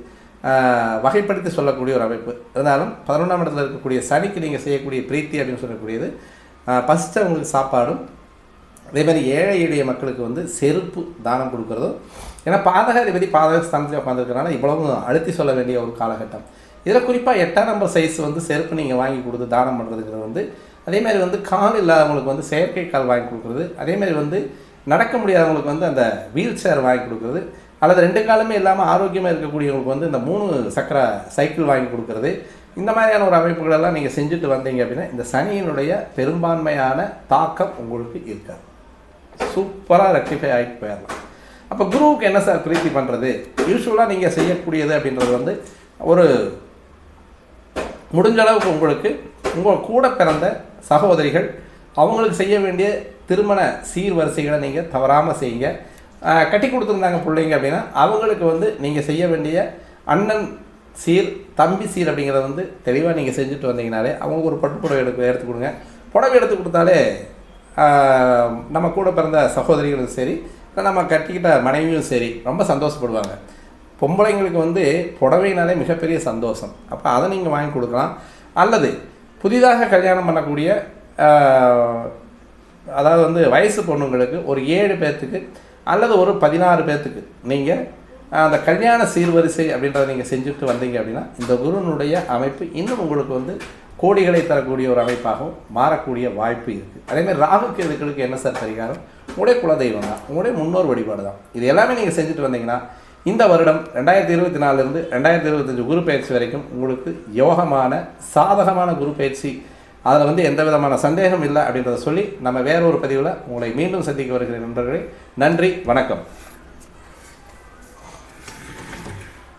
வகைப்படுத்தி சொல்லக்கூடிய ஒரு அமைப்பு. இருந்தாலும் 11ஆம் இடத்துல இருக்கக்கூடிய சனிக்கு நீங்கள் செய்யக்கூடிய பிரீத்தி அப்படின்னு சொல்லக்கூடியது ஃபஸ்ட்டு அவங்களுக்கு சாப்பாடும், அதேமாதிரி ஏழை எளிய மக்களுக்கு வந்து செருப்பு தானம் கொடுக்குறதும். ஏன்னா பாதகாதிபதி பாதக ஸ்தானத்தில் உட்காந்துருக்கனால இவ்வளவு அழுத்தி சொல்ல வேண்டிய ஒரு காலகட்டம். இதில் குறிப்பாக 8ஆம் நம்பர் சைஸ் வந்து செருப்பு நீங்கள் வாங்கி கொடுத்து தானம் பண்ணுறதுங்கிறது வந்து, அதேமாதிரி வந்து கால் இல்லாதவங்களுக்கு வந்து செயற்கை கால் வாங்கி கொடுக்குறது, அதேமாதிரி வந்து நடக்க முடியாதவங்களுக்கு வந்து அந்த வீல் சேர் வாங்கி கொடுக்குறது, அல்லது 2 காலுமே இல்லாமல் ஆரோக்கியமாக இருக்கக்கூடியவங்களுக்கு வந்து இந்த 3 சக்கர சைக்கிள் வாங்கி கொடுக்குறது, இந்த மாதிரியான ஒரு அமைப்புகளெல்லாம் நீங்கள் செஞ்சுட்டு வந்தீங்க அப்படின்னா இந்த சனியினுடைய பெரும்பான்மையான தாக்கம் உங்களுக்கு இருக்காது. சூப்பராக ரெக்டிஃபை ஆகிட்டு போயிடலாம். அப்போ குருவுக்கு என்ன சார் பிரீத்தி பண்ணுறது? யூஸ்வலாக நீங்கள் செய்யக்கூடியது அப்படின்றது வந்து ஒரு முடிஞ்ச அளவுக்கு உங்களுக்கு உங்கள் கூட பிறந்த சகோதரிகள் அவங்களுக்கு செய்ய வேண்டிய திருமண சீர்வரிசைகளை நீங்கள் தவறாமல் செய்யுங்க. கட்டி கொடுத்துருந்தாங்க பிள்ளைங்க அப்படின்னா அவங்களுக்கு வந்து நீங்கள் செய்ய வேண்டிய அண்ணன் சீர், தம்பி சீர் அப்படிங்கிறத வந்து தெளிவாக நீங்கள் செஞ்சுட்டு வந்தீங்கனாலே அவங்களுக்கு ஒரு பட்டு புடவை எடுத்து கொடுங்க. புடவை எடுத்து கொடுத்தாலே நம்ம கூட பிறந்த சகோதரிகளும் சரி, நம்ம கட்டிக்கிட்ட மனைவியும் சரி ரொம்ப சந்தோஷப்படுவாங்க. பொம்பளைங்களுக்கு வந்து புடவைனாலே மிகப்பெரிய சந்தோஷம். அப்போ அதை நீங்கள் வாங்கி கொடுக்கலாம். அல்லது புதிதாக கல்யாணம் பண்ணக்கூடிய அதாவது வந்து வயசு பொண்ணுங்களுக்கு ஒரு 7 பேர்த்துக்கு அல்லது ஒரு 16 பேர்த்துக்கு நீங்கள் அந்த கல்யாண சீர்வரிசை அப்படின்றத நீங்கள் செஞ்சுட்டு வந்தீங்க அப்படின்னா இந்த குருனுடைய அமைப்பு இன்னும் உங்களுக்கு வந்து கோடிகளை தரக்கூடிய ஒரு அமைப்பாகவும் மாறக்கூடிய வாய்ப்பு இருக்குது. அதேமாதிரி ராகு கேதுக்களுக்கு என்ன சார் பரிகாரம்? உங்களுடைய குலதெய்வம் தான், உங்களுடைய முன்னோர் வழிபாடு தான். இது எல்லாமே நீங்கள் செஞ்சுட்டு வந்தீங்கன்னா இந்த வருடம் 2024 2025 குரு பயிற்சி வரைக்கும் உங்களுக்கு யோகமான சாதகமான குரு பயிற்சி, அதில் வந்து எந்த விதமான சந்தேகம் இல்லை அப்படின்றத சொல்லி நம்ம வேற ஒரு பதிவில் உங்களை மீண்டும் சந்திக்க வருகிற நண்பர்களே, நன்றி, வணக்கம்.